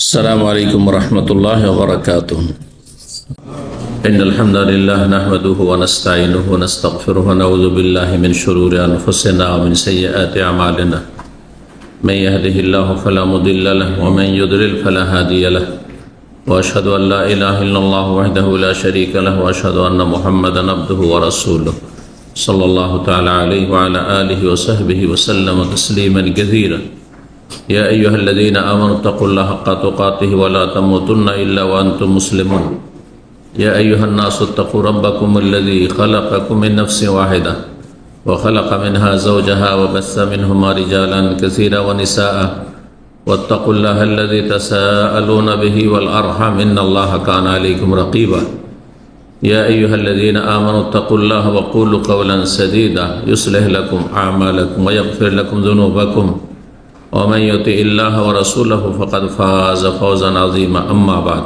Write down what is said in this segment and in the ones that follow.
السلام عليكم ورحمة الله وبركاته. إن الحمد لله نحمده ونستعينه ونستغفره ونعوذ بالله من شرور أنفسنا ومن سيئات أعمالنا. من يهده الله فلا مضل له ومن يضلل فلا هادي له. وأشهد أن لا إله إلا الله وحده لا شريك له وأشهد أن محمدا عبده ورسوله صلى الله تعالى عليه وعلى آله وصحبه وسلم تسليما كثيرا. يا أيها الذين آمنوا اتقوا الله حق تقاته ولا تموتن إلا وأنتم مسلمون. يا أيها الناس اتقوا ربكم الذي خلقكم من نفس واحدة وخلق منها زوجها وبث منهما رجالا كثيرا ونساء واتقوا الله الذي تساءلون به والأرحام إن الله كان عليكم رقيبا. يا أيها الذين آمنوا اتقوا الله وقولوا قولا سديدا يصلح لكم أعمالكم ويغفر لكم ذنوبكم ومن يطع الله ورسوله فقد فاز فوزا عظيما. أما بعد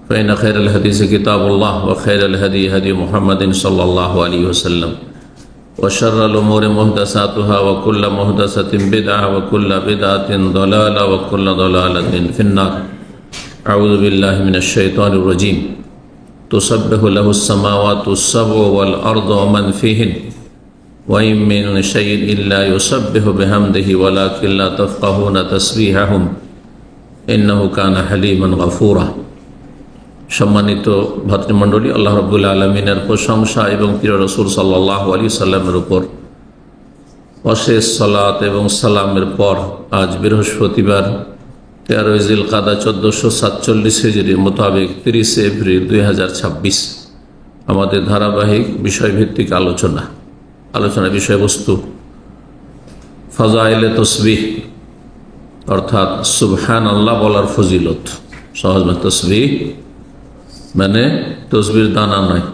فإن خير الحديث كتاب الله وخير الهدي هدي محمد صلى الله عليه وسلم وشر الأمور محدثاتها وكل محدثة بدعة وكل بدعة ضلالة وكل ضلالة في النار. أعوذ بالله من الشيطان الرجيم. تسبح له السماوات السبع والأرض ومن فيهن وإن من شيء إلا يسبح بحمده ولكن لا تفقهون تسبيحهم إنه كان حليما غفورا. সম্মানিত ভাতৃমণ্ডলী, আল্লাহ রাব্বুল আলামিনের প্রশংসা এবং প্রিয় রাসূল সাল্লাল্লাহু আলাইহি সাল্লামের উপর অশেষ সালাত এবং সালামের পর আজ বৃহস্পতিবার 13 জিলকাদা 1447 হিজরি মোতাবেক 30 এপ্রিল 2026 আমাদের ধারাবাহিক বিষয়ভিত্তিক আলোচনা বিষয়বস্তু ফাজাইলে তসবিহ, অর্থাৎ সুবহানাল্লাহ বলার ফজিলত। সহজ তসবিহ মানে তসবির দানা নয়,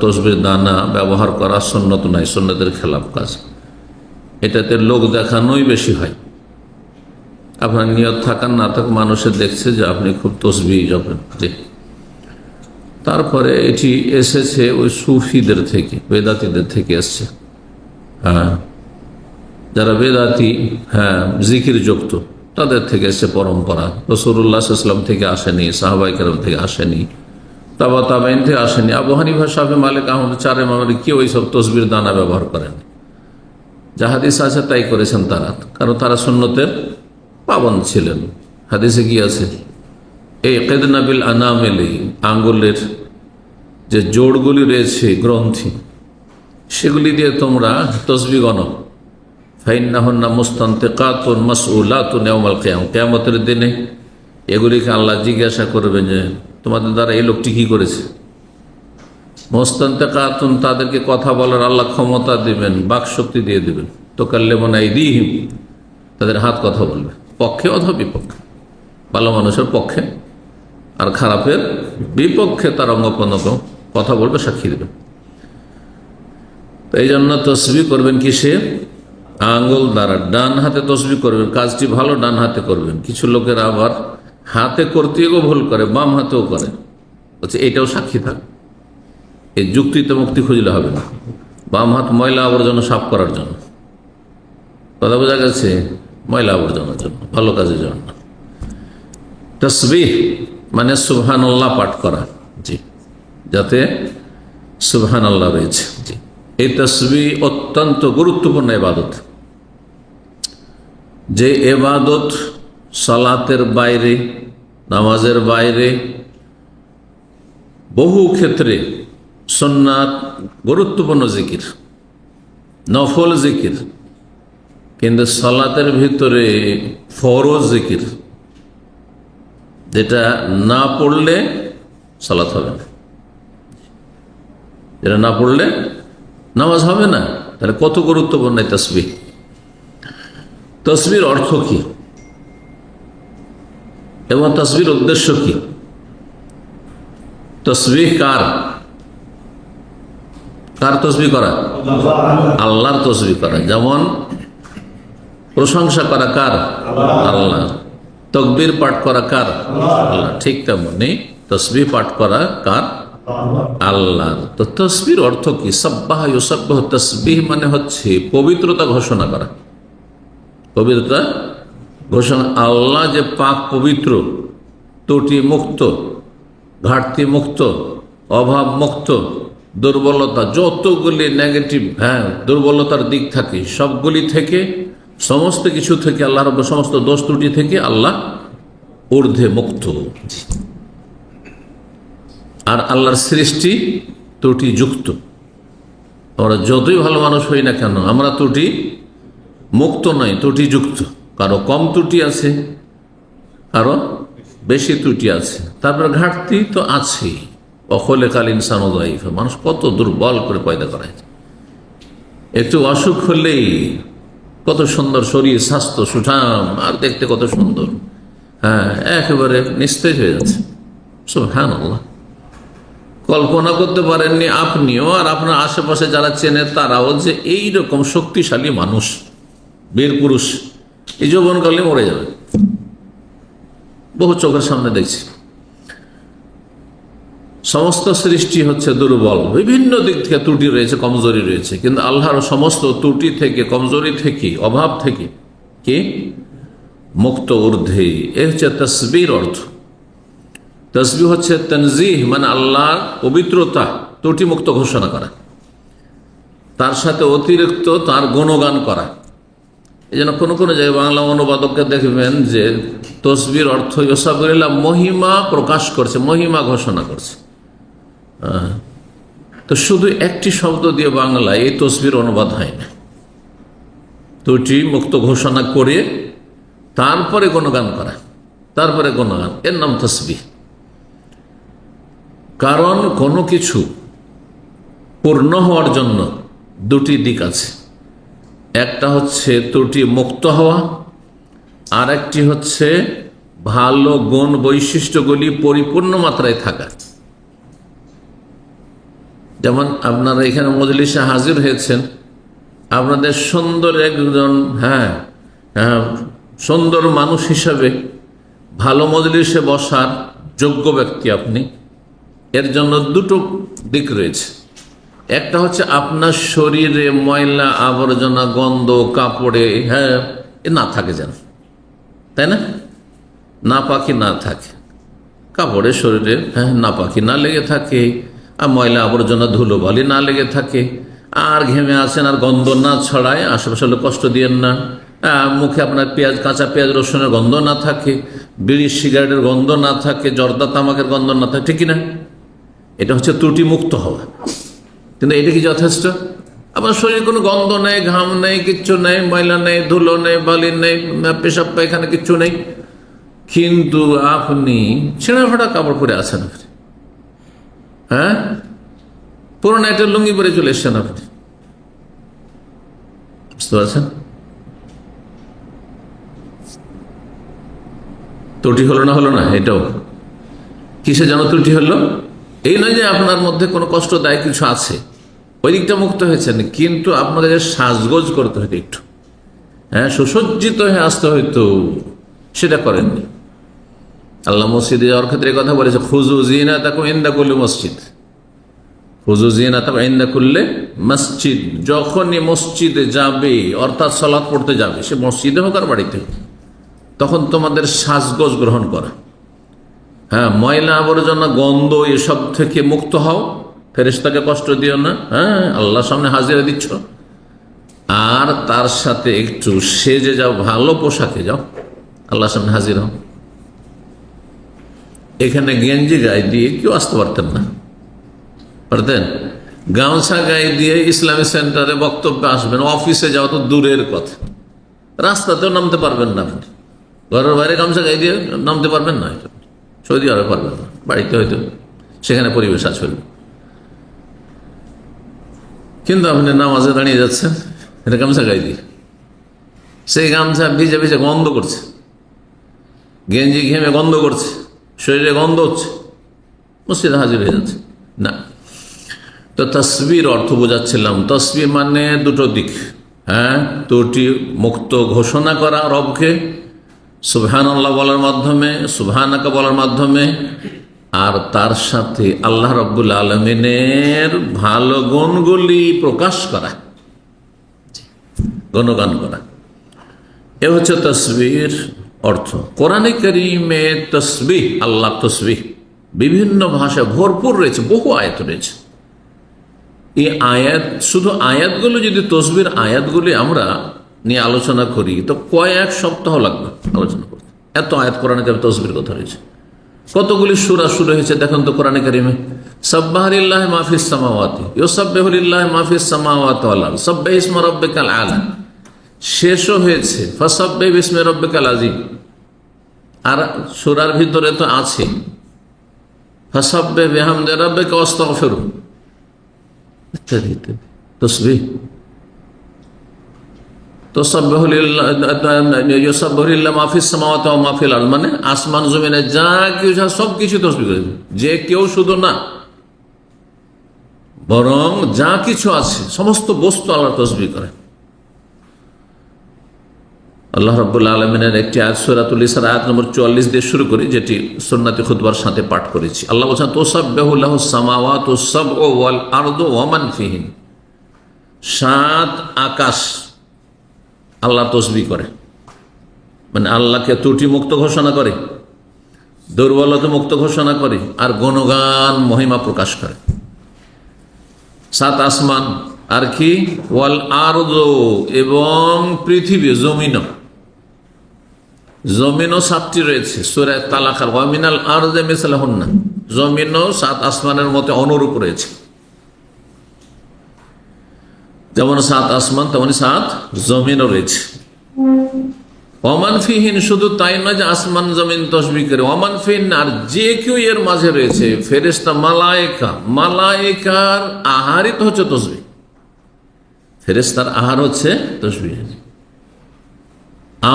তসবির দানা ব্যবহার করা সুন্নত নয়, সুন্নতের খেলাফ কাজ। এটাতে লোক দেখানোই বেশি হয়। আপনার নিয়ত থাকার না থাক, মানুষের দেখছে যে আপনি খুব তসবিহ জপেন। তারপরে এটি এসেছে ওই সুফিদের থেকে, বেদাতিদের থেকে এসছে। হ্যাঁ, যারা বেদাতি, জিকির যুক্ত, তাদের থেকে এসছে পরম্পরা। রাসূলুল্লাহ সাল্লাল্লাহু আলাইহি ওয়াসাল্লাম থেকে আসেনি, সাহাবায়ে কেরাম থেকে আসেনি, তাবেঈন থেকে আসেনি। আবু হানিফা, শাফিঈ, মালিক, আহমদ, চার ইমামের কেউ ওই সব তসবির দানা ব্যবহার করেন। যা হাদিস আছে তাই করেছেন তারা, কারণ তারা সুন্নতের পাবন্দ ছিলেন। হাদিসে কি আছে? এই কেদনা বিল আনামিলি, আঙ্গুলের যে জোড়গুলি রয়েছে, গ্রন্থি, সেগুলি দিয়ে তোমরা তসবিহ গণো। ফাইন্নাহুন্না মুস্তানতিকাতুন মাসউলাতুন ইয়াউমাল কিয়ামah, কিয়ামতের দিনে এগুলিকে আল্লাহ জিজ্ঞাসা করবেন যে তোমাদের দ্বারা এই লোকটি কি করেছে। মুস্তানতিকাতুন, তাদেরকে কথা বলার আল্লাহ ক্ষমতা দিবেন, বাকশক্তি দিয়ে দিবেন। তুকাল্লিমুনা আইদিহিম, তাদের হাত কথা বলবে, পক্ষে অথবা বিপক্ষে, ভালো মানুষের পক্ষে আর খারাপের বিপক্ষে তার অঙ্গপ্রত্যঙ্গ কথা বলবে, সাক্ষী দেবে। তো এই জন্য তসবিহ করবেন কিসে? আঙ্গুল দ্বারা। ডান হাতে তসবিহ করবেন, কাজটি ভালো ডান হাতে করবেন। কিছু লোকের আবার হাতে করতেও ভুল করে, বাম হাতেও করে, বলছে এটাও সাক্ষী থাক। এই যুক্তিতে মুক্তি খুঁজলে হবে না। বাম হাত ময়লা আবর্জনা সাফ করার জন্য, কথা বোঝা গেছে? ময়লা আবর্জনার জন্য, ভালো কাজের জন্য। তসবিহ মানে সুবহানাল্লাহ পাঠ করা, জি, যাতে সুবহানাল্লাহ রয়েছে। জি, এই তসবিহ অত্যন্ত গুরুত্বপূর্ণ ইবাদত। যে ইবাদত সালাতের বাইরে, নামাজের বাইরে, বহু ক্ষেত্রে সুন্নাত, গুরুত্বপূর্ণ জিকির, নফল জিকির, কিন্তু সালাতের ভিতরে ফরজ জিকির, যেটা না পড়লে সালাত হবে না, যেটা না পড়লে নামাজ হবে না। তাহলে কত গুরুত্বপূর্ণ এই তাসবিহ। তাসবিহর অর্থ কি এবং তাসবিহর উদ্দেশ্য কি? তাসবিহ কার তাসবিহ করা? আল্লাহর তাসবিহ করা। যেমন প্রশংসা করা কার? আল্লাহ। তাকবীর পাঠ করা কার? আল্লাহ। ঠিক তেমনি তাসবিহ পাঠ করা কার? আল্লাহ। তো তাসবিহর অর্থ কি? সাব্বাহা ইউসাব্বিহু, তাসবিহ মানে হচ্ছে পবিত্রতা ঘোষণা করা, পবিত্রতা ঘোষণা। আল্লাহ যে পাক পবিত্র, ত্রুটি মুক্ত, ঘাটতি মুক্ত, অভাব মুক্ত, দুর্বলতা যতগুলি নেগেটিভ দুর্বলতার দিক থাকে সবগুলি থেকে, সমস্ত কিছু থেকে আল্লাহ রব, সমস্ত দোষ ত্রুটি থেকে আল্লাহ ঊর্ধ্বে মুক্ত। আর আল্লাহর সৃষ্টি ত্রুটি যুক্ত। আমরা যতই ভালো মানুষ হই না কেন, আমরা ত্রুটি মুক্ত নয়, ত্রুটি যুক্ত। কারো কম ত্রুটি আছে, কারো বেশি ত্রুটি আছে। তারপর ঘাটতি তো আছেই। অখলেকাল ইনসান যায়ীফ, মানুষ কত দুর্বল করে পয়দা করা হয়েছে। একটু অসুখ হলেই কত সুন্দর শরীর, স্বাস্থ্য সুঠাম, আর দেখতে কত সুন্দর, একেবারে নিস্তেজ হয়ে যাচ্ছে। সুবহানাল্লাহ। কল্পনা করতে পারেননি আপনিও আর আপনার আশেপাশে যারা চেনে তারাও যে এইরকম শক্তিশালী মানুষ, বীর পুরুষ এই যৌবনকালে মরে যাবে। বহু চোখের সামনে দেখছি। সমস্ত সৃষ্টি হচ্ছে দুর্বল, বিভিন্ন দিক থেকে ত্রুটি রয়েছে, কমজোরি রয়েছে, কিন্তু আল্লাহর সমস্ত ত্রুটি থেকে, কমজোরি থেকে, অভাব থেকে কি মুক্ত, ঊর্ধ্বে। এ হচ্ছে তাসবির অর্থ। তাসবিহ হচ্ছে তানজিহ, মানে আল্লাহর পবিত্রতা, ত্রুটি মুক্ত ঘোষণা করা, তার সাথে অতিরিক্ত তার গুণগান করা। এই জন্য কোনো কোনো জায়গায় বাংলা অনুবাদককে দেখবেন যে তসবির অর্থ ইউসাবিল্লাহ, মহিমা প্রকাশ করছে, মহিমা ঘোষণা করছে। তো শুধু একটি শব্দ দিয়ে বাংলায় এই তসবির অনুবাদ হয় না। ত্রুটি মুক্ত ঘোষণা করে তারপরে গুণগান করা, তারপরে গুণগান, এর নাম তসবিহ। কারণ কোনো কিছু পূর্ণ হওয়ার জন্য দুটি দিক আছে। একটা হচ্ছে ত্রুটি মুক্ত হওয়া, আর একটি হচ্ছে ভালো গুণ বৈশিষ্ট্যগুলি পরিপূর্ণ মাত্রায় থাকা। যেমন আপনারা এখানে মজলিসে হাজির হয়েছেন, আপনাদের সুন্দর একজন সুন্দর মানুষ হিসাবে ভালো মজলিসে বসার যোগ্য ব্যক্তি আপনি। এর জন্য দুটো দিক রয়েছে। একটা হচ্ছে আপনার শরীরে ময়লা আবর্জনা, গন্ধ, কাপড়ে এ না থাকে যেন, তাই না? নাপাকি না থাকে, কাপড়ে শরীরে নাপাকি না লেগে থাকে, আর ময়লা আবর্জনা ধুলোবালি না লেগে থাকে, আর ঘেমে আসেন আর গন্ধ না ছড়ায়, আশেপাশে লোক কষ্ট দিয়েন না, মুখে আপনার পেঁয়াজ, কাঁচা পেঁয়াজ রসুনের গন্ধ না থাকে, বিড়ি সিগারেটের গন্ধ না থাকে, জর্দা তামাকের গন্ধ না থাকে, ঠিক কিনা? এটা হচ্ছে ত্রুটি মুক্ত হওয়া। কিন্তু এটা কি যথেষ্ট? আপনার শরীরে কোনো গন্ধ নেই, ঘাম নেই, কিচ্ছু নেই, ময়লা নেই, ধুলো নেই, বালি নেই, পেশাব পায়খানা কিচ্ছু নেই, কিন্তু আপনি ছেঁড়া ফাটা কাপড় পরে আছেন, আপনি পুরোনো একটা লুঙ্গি পরে চলে এসছেন, আপনি বুঝতে পারছেন? ত্রুটি হলো না? হলো না? এটাও কিসে যেন ত্রুটি হলো? এই নয় যে আপনার মধ্যে কোনো কষ্টদায়ক কিছু আছে, ওই দিকটা মুক্ত হয়েছেন, কিন্তু আপনাদের সাজগোজ করতে হইতো, একটু সুসজ্জিত হয়ে আসতে হইতো, সেটা করেননি। আল্লাহ মসজিদে যাওয়ার ক্ষেত্রে কথা বলেছে, খুজু জিনাতাকুম ইনদা কুল্লি মসজিদ, খুজু জিনাতাকুম ইনদা কুল্লি মসজিদ। যখনই মসজিদে যাবে, অর্থাৎ সালাত পড়তে যাবে, সে মসজিদে হোক আর বাড়িতে হোক, তখন তোমাদের সাজগোজ গ্রহণ করা, ময়লা আবর্জনা, গন্ধ এসব থেকে মুক্ত হও, ফেরেশতাকে কষ্ট দিও না, আল্লাহর সামনে হাজিরা দিচ্ছ, আর তার সাথে একটু সেজে যাও, ভালো পোশাকে যাও, আল্লাহর সামনে হাজির হও। এখানে গেঞ্জি গায়ে দিয়ে কেউ আসতে পারতেন না, পারতেন? গামছা গায়ে দিয়ে ইসলামী সেন্টারে বক্তব্যে আসবেন, অফিসে যাওয়া তো দূরের কথা, রাস্তাতেও নামতে পারবেন না, আপনি ঘরের বাইরে গামছা গায়ে দিয়ে নামতে পারবেন না, সৌদি আরবে পারবেন না, বাড়িতে হয়তো সেখানে পরিবেশ আছে, কিন্তু আপনি নামাজে দাঁড়িয়ে যাচ্ছেন এটা গামছা গায়ে দিয়ে, সেই গামছা ভিজে ভিজে গন্ধ করছে, গেঞ্জি ঘেমে গন্ধ করছে, শরীরে গন্ধ হচ্ছে, মসজিদে হাজির হয়ে যাচ্ছে না। তো তসবির অর্থ বোঝাচ্ছিলাম। তসবির মানে দুটো দিক, ত্রুটি মুক্ত ঘোষণা করা রবকে সুবহানাল্লাহ বলার মাধ্যমে, সুবহানাকা বলার মাধ্যমে, আর তার সাথে আল্লাহ রাব্বুল আলামিনের ভালো গুণগুলি প্রকাশ করা, গুণগান করা। এ হচ্ছে তসবির অর্থ। কোরআনে কারীমে তসবিহ, আল্লাহ তসবিহ বিভিন্ন ভাষায় ভরপুর রয়েছে, বহু আয়াত রয়েছে। এই আয়াত, শুধু আয়াতগুলো যদি তসবির আয়াতগুলি আমরা নিয়ে আলোচনা করি তো কয়েক সপ্তাহ লাগবে আলোচনা করতে। এত আয়াত কোরআনে কারীমে তসবির কথা রয়েছে। কতগুলি সূরা শুরু হয়েছে দেখেন তো কোরআনে কারীমে। সাব্বাহা লিল্লাহি মা ফিস সামাওয়াতি ইউসাব্বিহু লিল্লাহি মা ফিস সামাওয়াতি ওয়াল আরদ সাব্বিহ ইসমা রাব্বিকাল আলা, শেষও হয়েছে ফাসাব্বিহ বিসমি রাব্বিকাল আযীম। আর সূরার ভিতরে তো আছে ফাসাব্বিহ বিহামদি রাব্বিকা ওয়াস্তাগফিরু ইত্যাদি ইত্যাদি তসবিহ। মানে আসমান জমিনে যা কিছু সব কিছু তসবিহ করে, যে কেউ শুধু না, বরং যা কিছু আছে সমস্ত বস্তু আল্লাহ তসবিহ করে। আল্লাহ রাব্বুল আলামিনের একটি আয়াত সূরাতুল ইসরা আয়াত নম্বর 44 দিয়ে শুরু করি, যেটি সুন্নতে খুতবার সাথে পাঠ করেছি। আল্লাহ বলেছেন তুসাব্বিহু লাহুস সামাওয়াতুস সাবউ ওয়াল আরদু ওয়া মান ফিহিন, 7 আকাশ আল্লাহ তসবিহ করে, মানে আল্লাহকে ত্রুটি মুক্ত ঘোষণা করে, দুর্বলতা মুক্ত ঘোষণা করে, আর গুণগান মহিমা প্রকাশ করে। 7 আসমান আর কি, ওয়াল আরদু এবং পৃথিবী, জমিনও 7টি রয়েছে সূরা তালাকার, ওয়া মিনাল আরদি মিসলাহুন্না, জমিনও 7 আসমানের মতো অনুরূপ রয়েছে। যেমন 7 আসমান তেমনি 7 জমিনও রয়েছে। ওমান ফিহিন, শুধু তাই নয় যে আসমান জমিন তসবিহ করে, ওমান ফিহিন আর যে কেউ এর মাঝে রয়েছে, ফেরেশতা, মালায়েকা, মালায়েকার আহারই তো হচ্ছে তসবিহ, ফেরেশতার আহার হচ্ছে তসবিহ।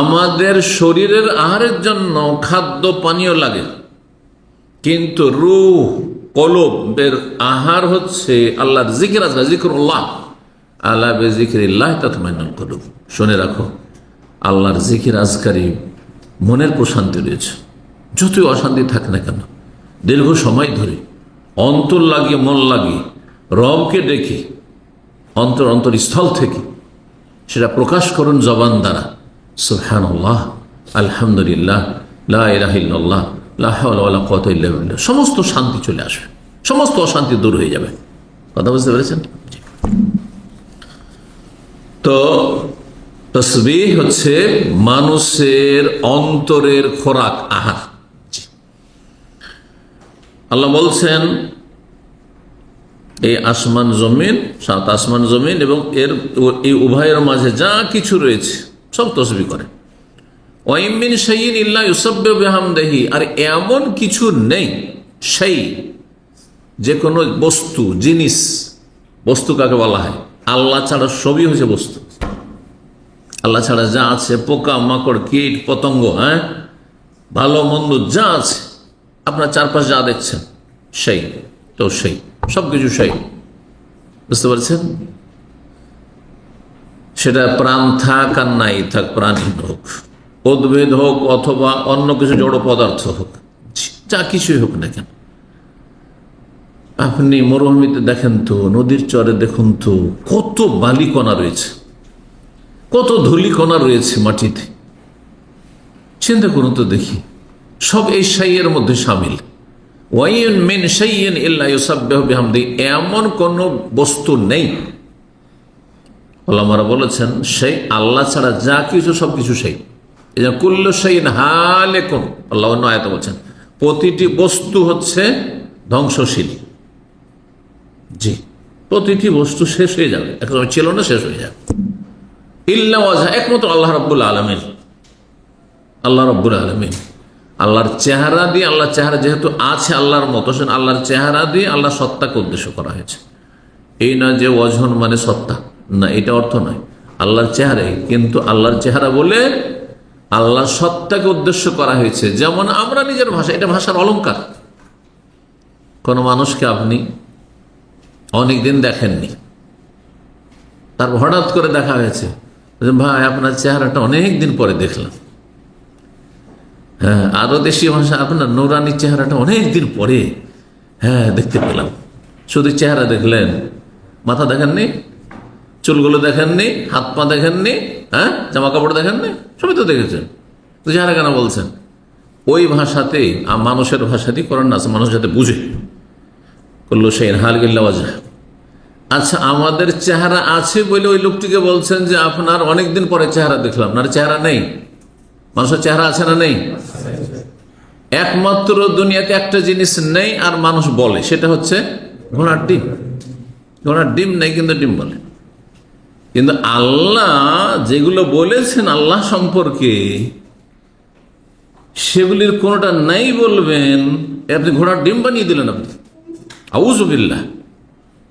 আমাদের শরীরের আহারের জন্য খাদ্য পানীয় লাগে, কিন্তু রূহ কলবের আহার হচ্ছে আল্লাহর জিকির, জিকরুল্লাহ, আলা বিযিকরিল্লাহ তাতমাইন্নুল কুলুব। শুনে রাখো, আল্লাহর জিকির আজকারি মনের প্রশান্তি রয়েছে। যতই অশান্তি থাকে না কেন, দীর্ঘ সময় ধরে অন্তর লাগিয়ে, মন লাগিয়ে রবকে ডেকে অন্তরস্থল থেকে সেটা প্রকাশ করুন জবান দ্বারা, সুবহানাল্লাহ, আলহামদুলিল্লাহ, লা ইলাহা ইল্লাল্লাহ, লা হাওলা ওয়ালা কুওয়াতা ইল্লা বিল্লাহ, সমস্ত শান্তি চলে আসবে, সমস্ত অশান্তি দূর হয়ে যাবে। কথা বুঝতে পেরেছেন? তো তসবিহ হচ্ছে মানুষের অন্তরের খোরাক, আহার। আল্লাহ বলছেন এই আসমান জমিন, 7 আসমান জমিন এবং এই উভয়ের মাঝে যা কিছু রয়েছে সব তসবিহ করে। ওয়াইম মিন শাইইন ইল্লা ইউসাব্বিহু বিহামদিহি, আর এমন কিছু নেই, সেই যে কোনো বস্তু, জিনিস, বস্তু কাকে বলা হয়? আল্লাহ ছাড়া সবই হচ্ছে বস্তু। আল্লাহ ছাড়া যা আছে, পোকা মাকড়, কীট পতঙ্গ, ভালো মন্দ যা আছে, আপনার চারপাশ যা দেখছেন, সেই তো সেই, সবকিছু সেই। বুঝতে পারছেন? সেটা প্রাণ থাক আর নাই থাক, প্রাণহীন হোক, উদ্ভিদ হোক অথবা অন্য কিছু জড় পদার্থ হোক, যা কিছুই হোক না কেন। আপনি মরুভূমিতে দেখেন তো, নদীর চরে দেখুন তো, কত বালিকণা রয়েছে, কত ধূলিকণা রয়েছে মাটিতে। চিন্তা করুন তো দেখি, সব এই শাইয়ের মধ্যে সামিল। ওয়াইন মিন শাইইন ইল্লা ইউসাব্বিহু বিহামদিহি, এমন কোন বস্তু নেই, ওলামারা বলেছেন সেই আল্লাহ ছাড়া যা কিছু সবকিছু সেই। এই যে কুল্লু শাইইন হালিকুন, আল্লাহ অন্য আয়াতে বলছেন প্রতিটি বস্তু হচ্ছে ধ্বংসশীল। জি, প্রতিটি বস্তু শেষ হয়ে যাবে, একসময় ছিল না, শেষ হয়ে যাবে। ইল্লা ওয়াজহা, একমাত্র আল্লাহ রাব্বুল আলামিন, আল্লাহ রাব্বুল আলামিন। আল্লাহর চেহারা দিয়ে, আল্লাহর চেহারা যেহেতু আছে আল্লাহর মতো, আল্লাহর চেহারা দিয়ে আল্লাহ সত্তাকে উদ্দেশ্য করা হয়েছে। এই না যে ওয়াজহন মানে সত্তা, না, এটা অর্থ নয়, আল্লাহর চেহারাই, কিন্তু আল্লাহর চেহারা বলে আল্লাহর সত্তাকে উদ্দেশ্য করা হয়েছে। যেমন আমরা নিজের ভাষা, এটা ভাষার অলংকার। কোনো মানুষকে আপনি অনেকদিন দেখেননি, তার হঠাৎ করে দেখা হয়েছে, ভাই আপনার চেহারাটা অনেক দিন পরে দেখলাম। হ্যাঁ, আরো দেশীয় ভাষা, আপনার নুরানি চেহারাটা অনেক দিন পরে দেখতে পেলাম। শুধু চেহারা দেখলেন, মাথা দেখেননি, চুলগুলো দেখেননি, হাত পা দেখেননি, জামা কাপড় দেখেননি, সবই তো দেখেছেন। তো চেহারা কেন বলছেন? ওই ভাষাতে, মানুষের ভাষাতেই করেন না, মানুষ যাতে বুঝে। করলো সেই হাল গিল্লা ওয়াজহ। আচ্ছা, আমাদের চেহারা আছে বলে ওই লোকটিকে বলছেন যে আপনার অনেকদিন পরে চেহারা দেখলাম, আপনার চেহারা নেই। মানুষের চেহারা আছে না নেই? একমাত্র দুনিয়াতে একটা জিনিস নেই আর মানুষ বলে, সেটা হচ্ছে ঘোড়ার ডিম। ঘোড়ার ডিম নেই কিন্তু ডিম বলে। কিন্তু আল্লাহ যেগুলো বলেছেন আল্লাহ সম্পর্কে, সেগুলির কোনোটা নাই বলবেন, আপনি ঘোড়ার ডিম বানিয়ে দিলেন। আপনি আউযুবিল্লাহ,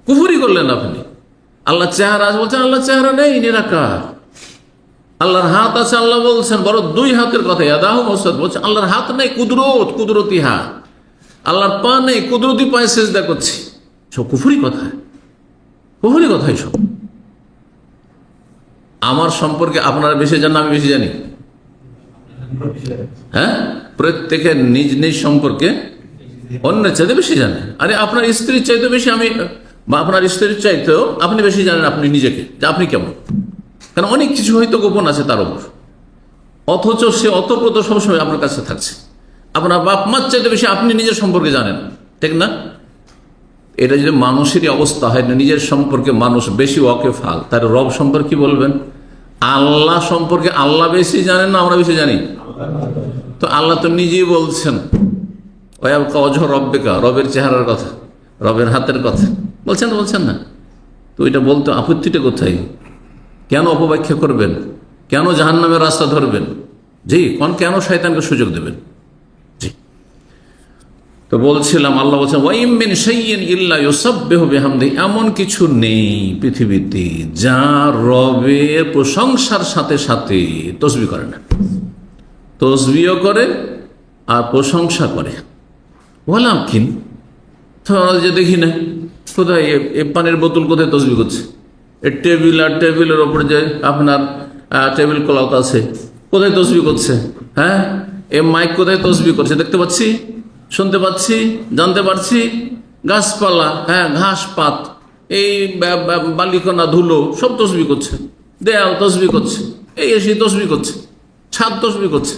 কুফরি করলেন আপনি। আল্লাহ চেহারা আছে বলছেন, আল্লাহ চেহারা নেই, নিরাকার। আল্লাহর হাত আছে আল্লাহ বলছেন, বড় দুই হাতের কথা। ইয়াদাহু মাবসুত বলছেন, আল্লাহর হাত নেই, কুদরতি হাত। আল্লাহর পা নেই, কুদরতি পায়ে সিজদা করছি। সব কুফরি কথা, কুফরি কথাই সব। আমার সম্পর্কে আপনারা বেশি জানেন, আমি বেশি জানি? হ্যাঁ, প্রত্যেকের নিজ নিজ সম্পর্কে অন্যের চাইতে বেশি জানেন। আরে আপনার স্ত্রীর চাইতে বেশি আমি, বা আপনার স্ত্রীর চাইতেও আপনি বেশি জানেন আপনি নিজেকে, যে আপনি কেমন। কারণ অনেক কিছু হয়তো গোপন আছে তার উপর, অথচ সে অতপ্রত সবসময় আপনার কাছে থাকছে। আপনার বাপ মার চাইতে বেশি আপনি নিজের সম্পর্কে জানেন, ঠিক না? এটা যদি মানুষেরই অবস্থা হয় না, নিজের সম্পর্কে মানুষ বেশি ওয়াকিফাল, তার রব সম্পর্কে কি বলবেন? আল্লাহ সম্পর্কে আল্লাহ বেশি জানেন না আমরা বেশি জানি? তো আল্লাহ তো নিজেই বলছেন, রব্বেকা, রবের চেহারার কথা, রবের হাতের কথা বলছেন না? তো এটা বলতে আপত্তিটা কোথায়? কেন অপব্যাখ্যা করবেন? কেন জাহান্নামের রাস্তা ধরবেন? জি, কেন শয়তানকে সুযোগ দেবেন? জি। তো বলছিলাম, আল্লাহ বলছেন ওয়াইম মিন শাইইন ইল্লা ইউসাব্বিহু বিহামদিহি, এমন কিছু নেই পৃথিবীতে যা রবের প্রশংসার সাথে সাথে তসবিহ করে না। তসবিহ করে আর প্রশংসা করে। ওয়ালাকিন, যে দেখি না কোথায় এ পানির বোতল কোথায় তসবিহ করছে, এ টেবিল আর টেবিলের ওপরে যে আপনার টেবিল ক্লথ আছে কোথায় তসবিহ করছে, হ্যাঁ, এ মাইক কোথায় তসবিহ করছে, দেখতে পাচ্ছি, শুনতে পাচ্ছি, জানতে পারছি। গাছপালা, হ্যাঁ, ঘাস পাত, এই বালিকণা ধুলো সব তসবিহ করছে, দেয়াল তসবিহ করছে, এই এসি তসবিহ করছে, ছাদ তসবিহ করছে,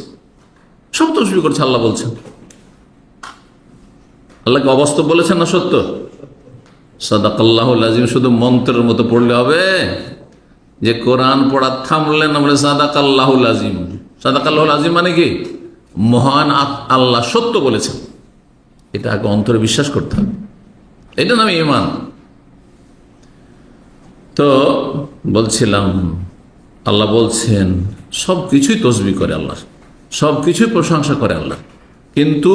সব তসবিহ করছে। আল্লাহ বলছেন, আল্লাহকে অবাস্তব বলেছেন না সত্য? সাদাকাল্লাহুল আযীম শুধু মন্ত্রের মতো পড়লে হবে যে কোরআন পড়া থামলেন আমরা সাদাকাল্লাহুল আযীম? সাদাকাল্লাহুল আযীম মানে কি? মহান আল্লাহ সত্য বলেছেন, এটা আগে অন্তরে বিশ্বাস করতে হবে, এটা নামে ঈমান। তো বলছিলাম, আল্লাহ বলছেন সব কিছুই তসবিহ করে আল্লাহ, সব কিছুই প্রশংসা করে আল্লাহ, কিন্তু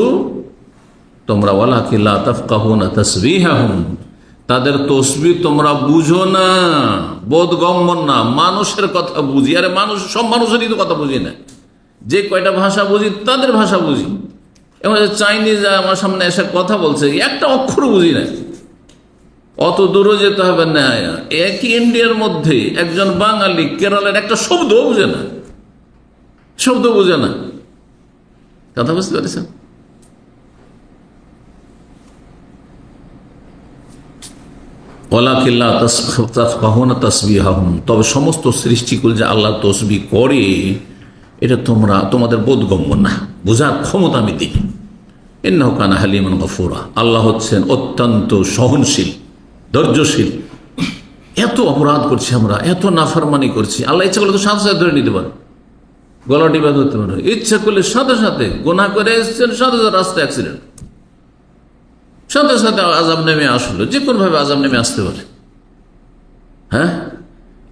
তোমরা ওয়ালাকিন লা তাফকাহুনা তাসবিহাহুম, তাদের তসবিহ তোমরা বুঝো না, বোধগম্য না। মানুষের কথা বুঝি, আরে মানুষ, সব মানুষেরই তো কথা বুঝি না। যে কয়টা ভাষা বুঝি তাদের ভাষা বুঝি। এবং চাইনিজ আমার সামনে এসে কথা বলছে, একটা অক্ষর বুঝি না। অত দূরে যেতে হবে না, একই ইন্ডিয়ার মধ্যে একজন বাঙালি কেরলের একটা শব্দ বুঝে না, শব্দ বুঝে না। কথা বুঝতে পেরেছেন? তবে সমস্ত সৃষ্টিকুল যে আল্লাহ তসবিহ করে এটা তোমাদের বোধগম্য না, বোঝার ক্ষমতা আমি দিই। ইন্নাহু কানা হালিমান গফুরা, আল্লাহ হচ্ছেন অত্যন্ত সহনশীল, ধৈর্যশীল। এত অপরাধ করছি আমরা, এত নাফরমানি করছি, আল্লাহ ইচ্ছা করলে তো সাথে সাথে ধরে নিতে পারে, গলা টিপা ধরতে পারে, ইচ্ছা করলে সাথে সাথে গুনাহ করে এসেছেন, সাথে সাথে রাস্তায় অ্যাক্সিডেন্ট, সাথে সাথে আযাব নেমে আসলো, যে কোনো ভাবে আযাব নেমে আসতে পারে। হ্যাঁ,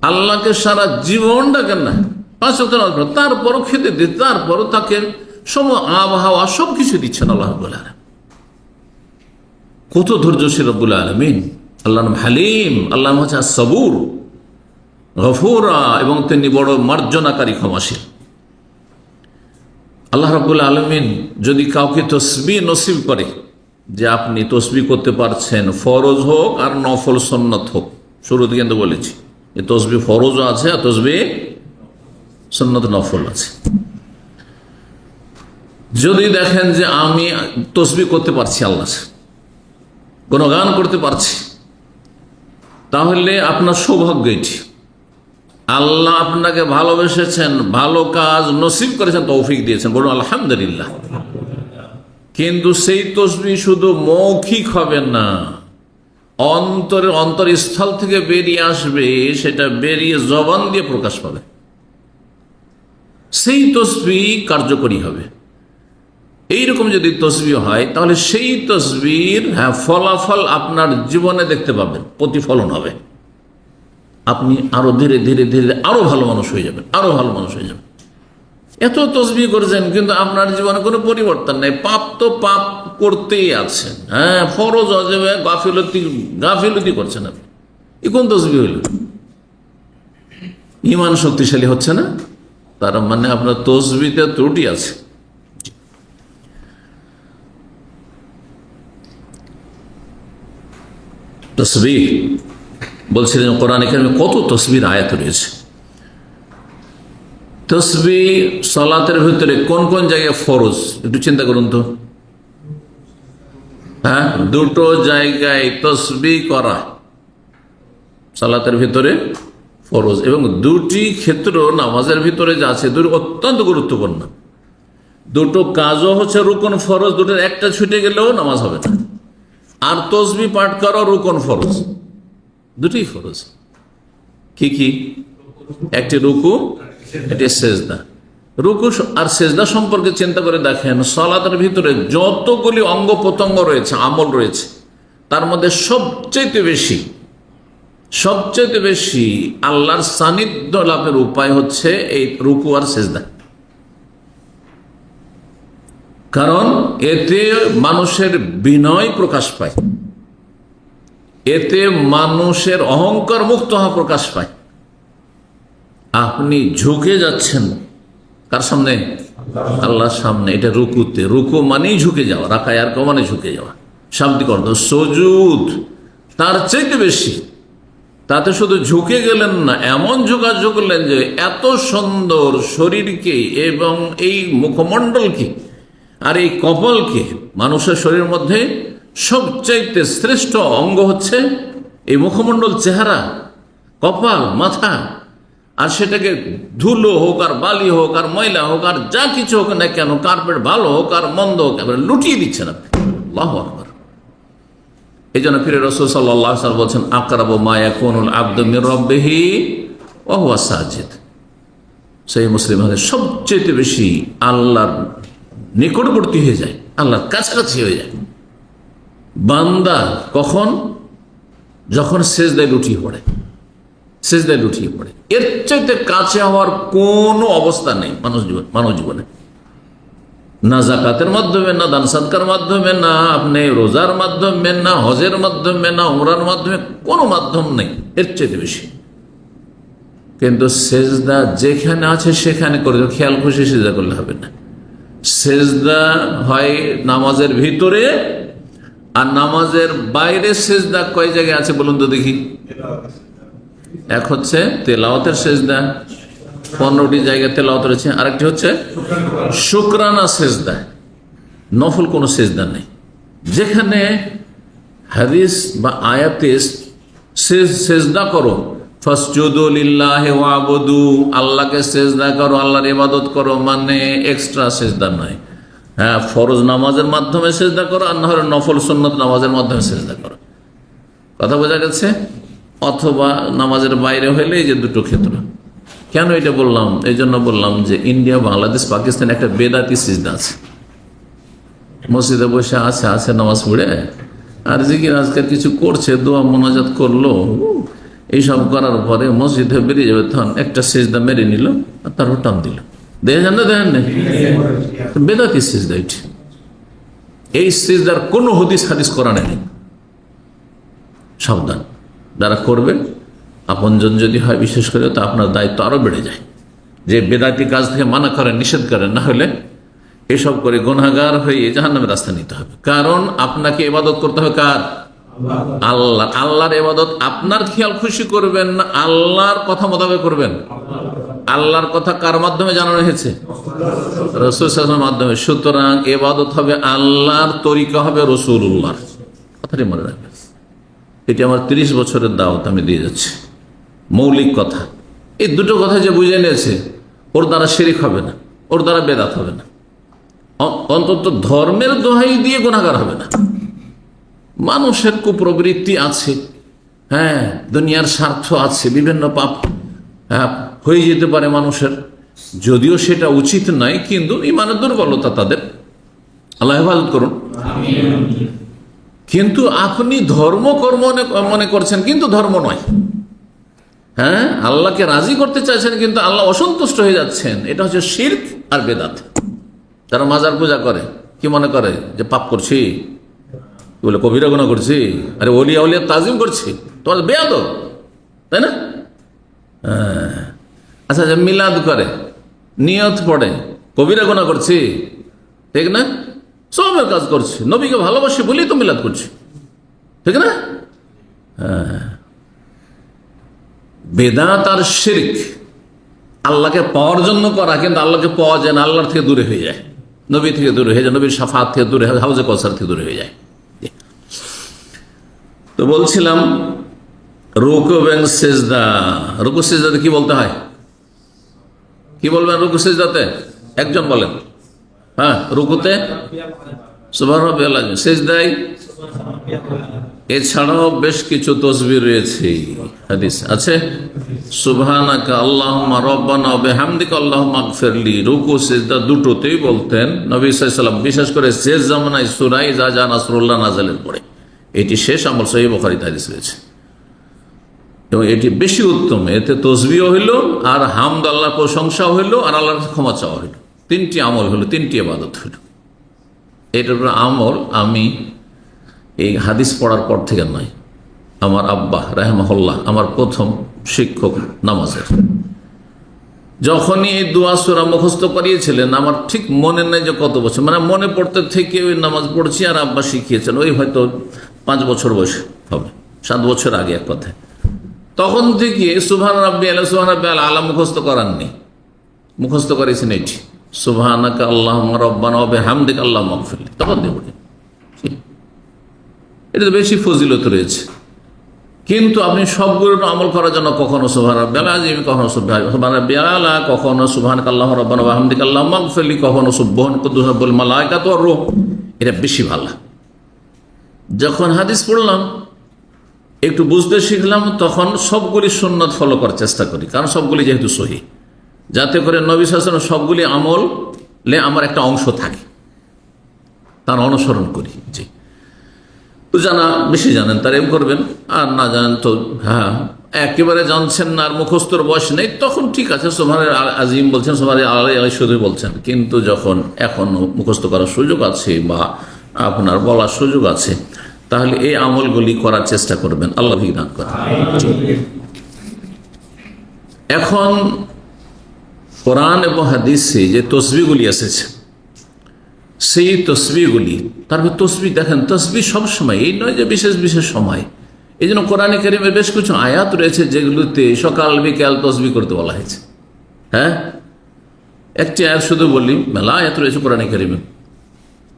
আল্লাহকে সারা জীবন ডাকেন না, 5 ওয়াক্ত নামাজ পড়েন, তারপরও খেতে দিন, তারপরও তাকে সব আবহাওয়া সবকিছু দিচ্ছেন আল্লাহ রাব্বুল আলামিন। কত ধৈর্যশীল রব্বুল আলামিন। আল্লাহর নাম হালিম, আল্লাহ হচ্ছে সবুর, গফুরা, এবং তিনি বড় মার্জনাকারী, ক্ষমাশীল। আল্লাহ রাব্বুল আলামিন যদি কাউকে তসবিহ নসিব করে, যে আপনি তসবিহ করতে পারছেন, ফরজ হোক আর নফল সুন্নাত হোক, শুরুতে কিন্তু বলেছি যে তসবিহ ফরজও আছে আর তসবিহ সুন্নাত নফল আছে। যদি দেখেন যে আমি তসবিহ করতে পারছি, আল্লাহ গুণগান করতে পারছি, তাহলে আপনার সৌভাগ্য এটি। আল্লাহ আপনাকে ভালোবেসেছেন, ভালো কাজ নসিব করেছেন, তৌফিক দিয়েছেন, বলুন আলহামদুলিল্লাহ। কিন্তু সেই তসবিহ শুধু মৌখিক হবে না, অন্তরস্থল থেকে বেরিয়ে আসবে, সেটা বেরিয়ে জবান দিয়ে প্রকাশ পাবে, সেই তসবিহ কার্যকরী হবে। এইরকম যদি তসবিহ হয় তাহলে সেই তসবির ফলাফল আপনার জীবনে দেখতে পাবেন, প্রতিফলন হবে। আপনি আরো ধীরে ধীরে ধীরে আরো ভালো মানুষ হয়ে যাবেন, আরো ভালো মানুষ হয়ে যাবেন। এত তসবিহ করেছেন কিন্তু আপনার জীবনে কোনো পরিবর্তন নেই, পাপ তো পাপ করতেই আছেন। হ্যাঁ, ফরজ অজেবে গাফিলতি করছেন আপনি, এই কোন তসবিহ হইল? ঈমান শক্তিশালী হচ্ছে না, তার মানে আপনার তসবিহতে ত্রুটি আছে। তসবিহ বলছিলেন কোরআনে কারিমে কত তসবিহর আয়াত রয়েছে। তসবিহ সালাতের ভিতরে কোন কোন জায়গায় ফরজ একটু চিন্তা করুন তো। হ্যাঁ, দুটো জায়গায় তসবিহ করা সালাতের ভিতরে ফরজ, এবং দুটি ক্ষেত্র নামাজের ভিতরে যা আছে দুটো অত্যন্ত গুরুত্বপূর্ণ। দুটো কাজও হচ্ছে রুকন ফরজ, দুটোর একটা ছুটে গেলেও নামাজ হবে না। আর তসবিহ পাঠ করা রুকন ফরজ, দুটোই ফরজ। কি কি? একটি রুকু, একটি সেজদা। রুকু আর সেজদা সম্পর্কে চিন্তা করে দেখেন, সালাতের ভিতরে যতগুলি অঙ্গ প্রত্যঙ্গ রয়েছে, আমল রয়েছে, তার মধ্যে সবচেয়ে বেশি আল্লাহর সান্নিধ্য লাভের উপায় হচ্ছে এই রুকু আর সেজদা। কারণ এতে মানুষের বিনয় প্রকাশ পায়, এতে মানুষের অহংকার মুক্ত হওয়া প্রকাশ পায়। আপনি ঝুঁকে যাচ্ছেন কার সামনে? আল্লাহর সামনে। এটা রুকুতে, রুকু মানেই ঝুঁকে যাওয়া, রাখায় আর মানে ঝুঁকে যাওয়া, শাব্দিক অর্থ। সজুদ তার চাইতে বেশি, তাতে শুধু ঝুঁকে গেলেন না, এমন ঝুঁকলেন যে এত সুন্দর শরীরকে এবং এই মুখমণ্ডলকে আর এই কপালকে, মানুষের শরীরের মধ্যে সবচাইতে শ্রেষ্ঠ অঙ্গ হচ্ছে এই মুখমণ্ডল, চেহারা, কপাল, মাথা, আর সেটাকে ধুলো হোক আর বালি হোক আর ময়লা হোক আর যা কিছু হোক না কেন, কার্পেট ভালো হোক আর মন্দ হোক, লুটিয়ে দিচ্ছেন আপনি। আল্লাহু আকবার। এই জন্য ফিরে রাসূল সাল্লাল্লাহু আলাইহি ওয়াসাল্লাম বলছেন, আকরাবু মা ইয়াকুনুল আবদু মির রাব্বিহি ওয়া হুয়া সাজিদ। সেই মুসলিম সবচেয়ে বেশি আল্লাহর নিকটবর্তী হয়ে যায়, আল্লাহর কাছাকাছি হয়ে যায় বান্দা কখন? যখন সেজদায় লুটিয়ে পড়ে, সেজদায় লুটিয়ে পড়ে। এর চাইতে কাছে হওয়ার কোনো অবস্থা নেই মানব জীবনে। না জাকাতের মাধ্যমে, না দান সাদকার মাধ্যমে, না আপনি রোজার মাধ্যমে, না হজের মাধ্যমে, না উমরার মাধ্যমে, কোনো মাধ্যম নেই এর চাইতে বেশি। কিন্তু সেজদা যেখানে আছে সেখানে করে খেয়াল খুশি সেজদা করলে হবে না। সেজদা হয় নামাজের ভিতরে, আর নামাজের বাইরে সেজদা কয় জায়গায় আছে বলুন তো দেখি। এক হচ্ছে তেলাওয়াতের সেজদা, 15টি জায়গায় তেলাওয়াত রয়েছে। আরেকটি হচ্ছে শুকরানা সেজদা, নফল কোনো সেজদা নেই, যেখানে হাদিস বা আয়াতে সেজদা করো, ফাসজুদু লিল্লাহি ওয়াবুদু, আল্লাহকে সেজদা করো, আল্লাহর ইবাদত করো, মানে এক্সট্রা সেজদা নয়। হ্যাঁ, ফরজ নামাজের মাধ্যমে সেজদা করো, আর না হলে নফল সুন্নত নামাজের মাধ্যমে সেজদা করো। কথা বোঝা গেছে? অথবা নামাজের বাইরে হইলে এই যে দুটো ক্ষেত্র। কেন এটা বললাম? এই জন্য বললাম যে ইন্ডিয়া, বাংলাদেশ, পাকিস্তান একটা বেদাতি সিজদা আছে। মসজিদে বসে আছে নামাজ পড়ে, আর জিকির আজকাল কিছু করছে, দোয়া মোনাজাত করলো, এইসব করার পরে মসজিদে বেরিয়ে যাবে, তখন একটা সিজদা মেরে নিল আর তারপর টান দিল। দেখেন না বেদাতি সিজদা এটি। এই সিজদার কোনো হাদিস কোরআনে নেই। সাবধান, যারা করবে আপনজন যদি হয় বিশেষ করে, তো আপনার দায়িত্ব আরো বেড়ে যায় যে বেদাতি কাজ থেকে মানা করেন, নিষেধ করেন, না হলে এসব করে গুনাহগার হয়ে জাহান্নামের রাস্তা নিতে হবে। কারণ আপনাকে ইবাদত করতে হবে কার? আল্লাহ। আল্লাহর ইবাদত আপনার খেয়াল খুশি করবেন না, আল্লাহর কথা মোতাবেক করবেন। আল্লাহর কথা কার মাধ্যমে জানানো হয়েছে? রাসূল সাল্লাল্লাহু আলাইহি ওয়াসাল্লামের মাধ্যমে। সুতরাং ইবাদত হবে আল্লাহর, তরিকা হবে রাসূলুল্লাহর। কথাটি মনে রাখবেন। এটি আমার 30 বছরের দাওয়াত আমি দিয়ে যাচ্ছি, মৌলিক কথা। এই দুটো কথা যে বুঝে নিয়েছে, ওর দ্বারা শিরক হবে না, ওর দ্বারা বেদাত হবে না, অন্তত ধর্মের দোহাই দিয়ে গুনাহগার হবে না। মানুষের কুপ্রবৃত্তি আছে, হ্যাঁ, দুনিয়ার স্বার্থ আছে, বিভিন্ন পাপ হয়ে যেতে পারে মানুষের, যদিও সেটা উচিত নয়, কিন্তু ইমানের দুর্বলতা তাদের, আল্লাহ হেফাজত করুন। কিন্তু আপনি ধর্মকর্ম মনে করছেন, কিন্তু ধর্ম নয়। হ্যাঁ, আল্লাহকে রাজি করতে চাইছেন, কিন্তু আল্লাহ অসন্তুষ্ট হয়ে যাচ্ছেন। এটা হচ্ছে শিরক আর বেদাত। যারা মাজার পূজা করে কি মনে করে যে পাপ করছি, বলে কবিরা গুনাহ করছি, আরে ওলিয়া উলিয়া তাজিম করছি, তোমার বেয়াদব, তাই না? আচ্ছা, যে মিলাদ করে, নিয়ত পড়ে, কবিরা গুনাহ করছি, ঠিক না? সবের কাজ করছি, নবীকে ভালোবাসি বলেই তো মিলাদ করছি, ঠিক না? বেদাত আর শিরক আল্লাহকে পাওয়ার জন্য করা, কিন্তু আল্লাহকে পাওয়া যায় না, আল্লাহর থেকে দূরে হয়ে যায়, নবী থেকে দূরে হয়ে যায়, নবীর শাফাত থেকে দূরে, হাউজে কাউসার থেকে দূরে হয়ে যায়। তো বলছিলাম রুকু এবং সিজদা। রুকু সিজদাতে কি বলতে হয়? কি বলবেন রুকু সিজদাতে? একজন বলেন। হ্যাঁ, রুকুতে সুবহান রাব্বিয়াল আযীম, সিজদায় এছাড়াও বেশ কিছু তাসবিহ রয়েছে, হাদিস আছে। সুবহানাকা আল্লাহুম্মা রাব্বানা ওয়া বিহামদিকা আল্লাহুম্মা আগফিরলি। রুকু সিজদা দুটোতেই বলতেন নবী সাল্লাল্লাহু আলাইহি ওয়াসাল্লাম, বিশেষ করে শেষ জামানায় সূরা ইযা জা নাসরুল্লাহ নাযিলের পরে। এটি শেষ আমল, সহিহ বুখারীতে হাদিস রয়েছে, এবং এটি বেশি উত্তম। এতে তাসবিহ হইল, আর হামদ, আল্লাহর প্রশংসা হইল, আর আল্লাহর ক্ষমা চাওয়া হইল। তিনটি আমল হলো, তিনটি ইবাদত হইল। এটার আমল আমি এই হাদিস পড়ার পর থেকে নয়, আমার আব্বা রাহিমাহুল্লাহ আমার প্রথম শিক্ষক নামাজের, যখনই এই দোয়া সূরা মুখস্থ করিয়েছিলেন, আমার ঠিক মনে নেই যে কত বছর, মানে মনে পড়তে থেকে ওই নামাজ পড়ছি, আর আব্বা শিখিয়েছেন, ওই হয়তো 5 বছর বয়স হবে, 7 বছর আগে এক কথায়। তখন থেকে সুবহান রাব্বিয়াল আ'লা, সুবহান রাব্বিয়াল আ'লা মুখস্থ করাননি, মুখস্থ করেছেন এটি, সুবহানাকা আল্লাহুম্মা রাব্বানা ওয়া বিহামদিকা আল্লাহুম্মা আগফিরলি। তখন দেব, এটা বেশি ফজিলত রয়েছে। কিন্তু আপনি সবগুলো আমল করার জন্য কখনো সুবহান রাব্বিয়াল আযীম, কখনো সুবহান রাব্বিয়াল আ'লা, কখনো সুবহানাকা আল্লাহুম্মা রাব্বানা ওয়া বিহামদিকা আল্লাহুম্মা আগফিরলি, কখনো সুবহান কুদ্দুস রাব্বুল মালায়েকাতু ওয়ার রূহ, এটা বেশি ভালো। যখন হাদিস পড়লাম, একটু বুঝতে শিখলাম, তখন সবগুলি সুন্নাত ফলো করার চেষ্টা করি, কারণ সবগুলি যেহেতু সহিহ, যাতে করে নবী সাল্লাল্লাহু আলাইহি ওয়াসাল্লাম সবগুলি আমলে আমার একটা অংশ থাকে, তার অনুসরণ করি। জি, তো জানা বেশি জানেন তারা এম করবেন, আর না জানেন তো হ্যাঁ, একেবারে জানছেন না, আর মুখস্থর বয়স নেই, তখন ঠিক আছে সুবহান আযীম বলছেন, সুবহান আল্লাহ শুধু বলছেন। কিন্তু যখন এখনো মুখস্থ করার সুযোগ আছে বা আপনার বলার সুযোগ আছে, তাহলে এই আমলগুলি করার চেষ্টা করবেন, আল্লাহ দান করেন। এখন কোরআন এবং হাদিসে যে তসবিহগুলি এসেছে, সেই তসবিহগুলি, তারপর তসবিহ দেখেন, তসবিহ সবসময়, এই নয় যে বিশেষ বিশেষ সময়। এই জন্য কোরআনে কারিমে বেশ কিছু আয়াত রয়েছে যেগুলোতে সকাল বিকাল তসবিহ করতে বলা হয়েছে। হ্যাঁ, একটি আয়াত শুধু বলি, মেলা আয়াত রয়েছে কোরআনে কারিমে।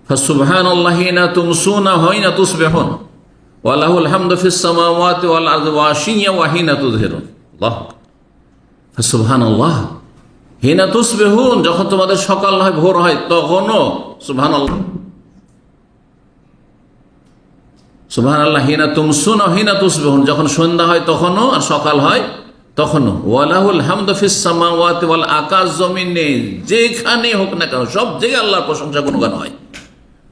ফাসুবহানাল্লাহি হিনা তুমসুনা ওয়া হিনা তুসবিহুন ওয়া লাহুল হামদু ফিস সামাওয়াতি ওয়াল আরদি ওয়া আশিয়্যা ওয়া হিনা তুযহিরুন। আল্লাহু আকবার। ফাসুবহানাল্লাহ হিনা তুসবিহুন, যখন তোমাদের সকাল হয়, ভোর হয়, তখনও সুবহানাল্লাহ। সুবহানাল্লাহ হিনা তুমসুনা ওয়া হিনা তুসবিহুন, যখন সন্ধ্যা হয় তখনও, আর সকাল হয় তখনও। ওয়া লাহুল হামদু ফিস সামাওয়াতি ওয়াল, আকাশ জমিনে যেখানে হোক না কেন, সব জায়গায় আল্লাহর প্রশংসা গুণগান হয়।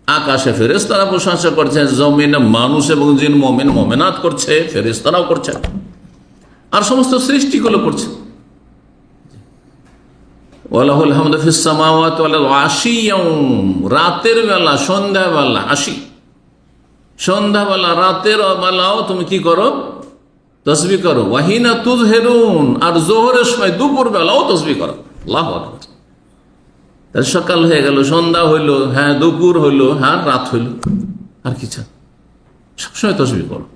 আকাশে ফেরেশতারা প্রশংসা করছে, জমিনে মানুষ এবং জিন মুমিন মুমিনাত করছে, ফেরেশতারাও করছে, আর সমস্ত সৃষ্টিগুলো করছে। ওয়ালাহুল হামদু ফিস সামাওয়াতি ওয়াল আরদি ওয়া আশিয়্যান, রাতের বেলা, সন্ধ্যাবেলা, সন্ধ্যাবেলা, রাতের বেলাও তুমি কি করো? তসবিহ করো। ওয়া হিনা তুযহিরুন, আর জোহরের সময়, দুপুর বেলাও তসবিহ করো। আল্লাহু আকবার। সকাল হয়ে গেল, সন্ধ্যা হইল, হ্যাঁ দুপুর হইল, হ্যাঁ রাত হইল, আর কি চান? সবসময় তসবিহ করো।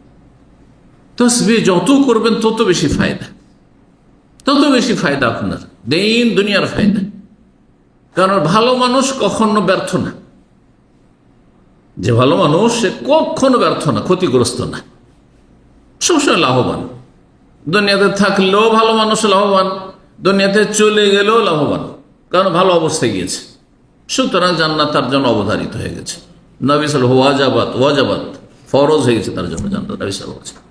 তসবিহ যত করবেন তত বেশি ফায়দা, তত বেশি ফায়দা আপনার, দিন দুনিয়ার ফায়দা। কারণ ভালো মানুষ কখনো ব্যর্থ না, যে ভালো মানুষ সে কখনো ব্যর্থ না, ক্ষতিগ্রস্ত না, সবসময় লাভবান। দুনিয়াতে থাকলেও ভালো মানুষ লাভবান, দুনিয়াতে চলে গেলেও লাভবান, কারণ ভালো অবস্থায় গিয়েছে। সুতরাং জান্নাত তার জন্য অবধারিত হয়ে গেছে। নবী সাল্লাল্লাহু ওয়াজাবাত ফরজ হয়ে গেছে তার জন্য জান্নাত। নবী সাল্লাল্লাহু আলাইহি ওয়াসাল্লাম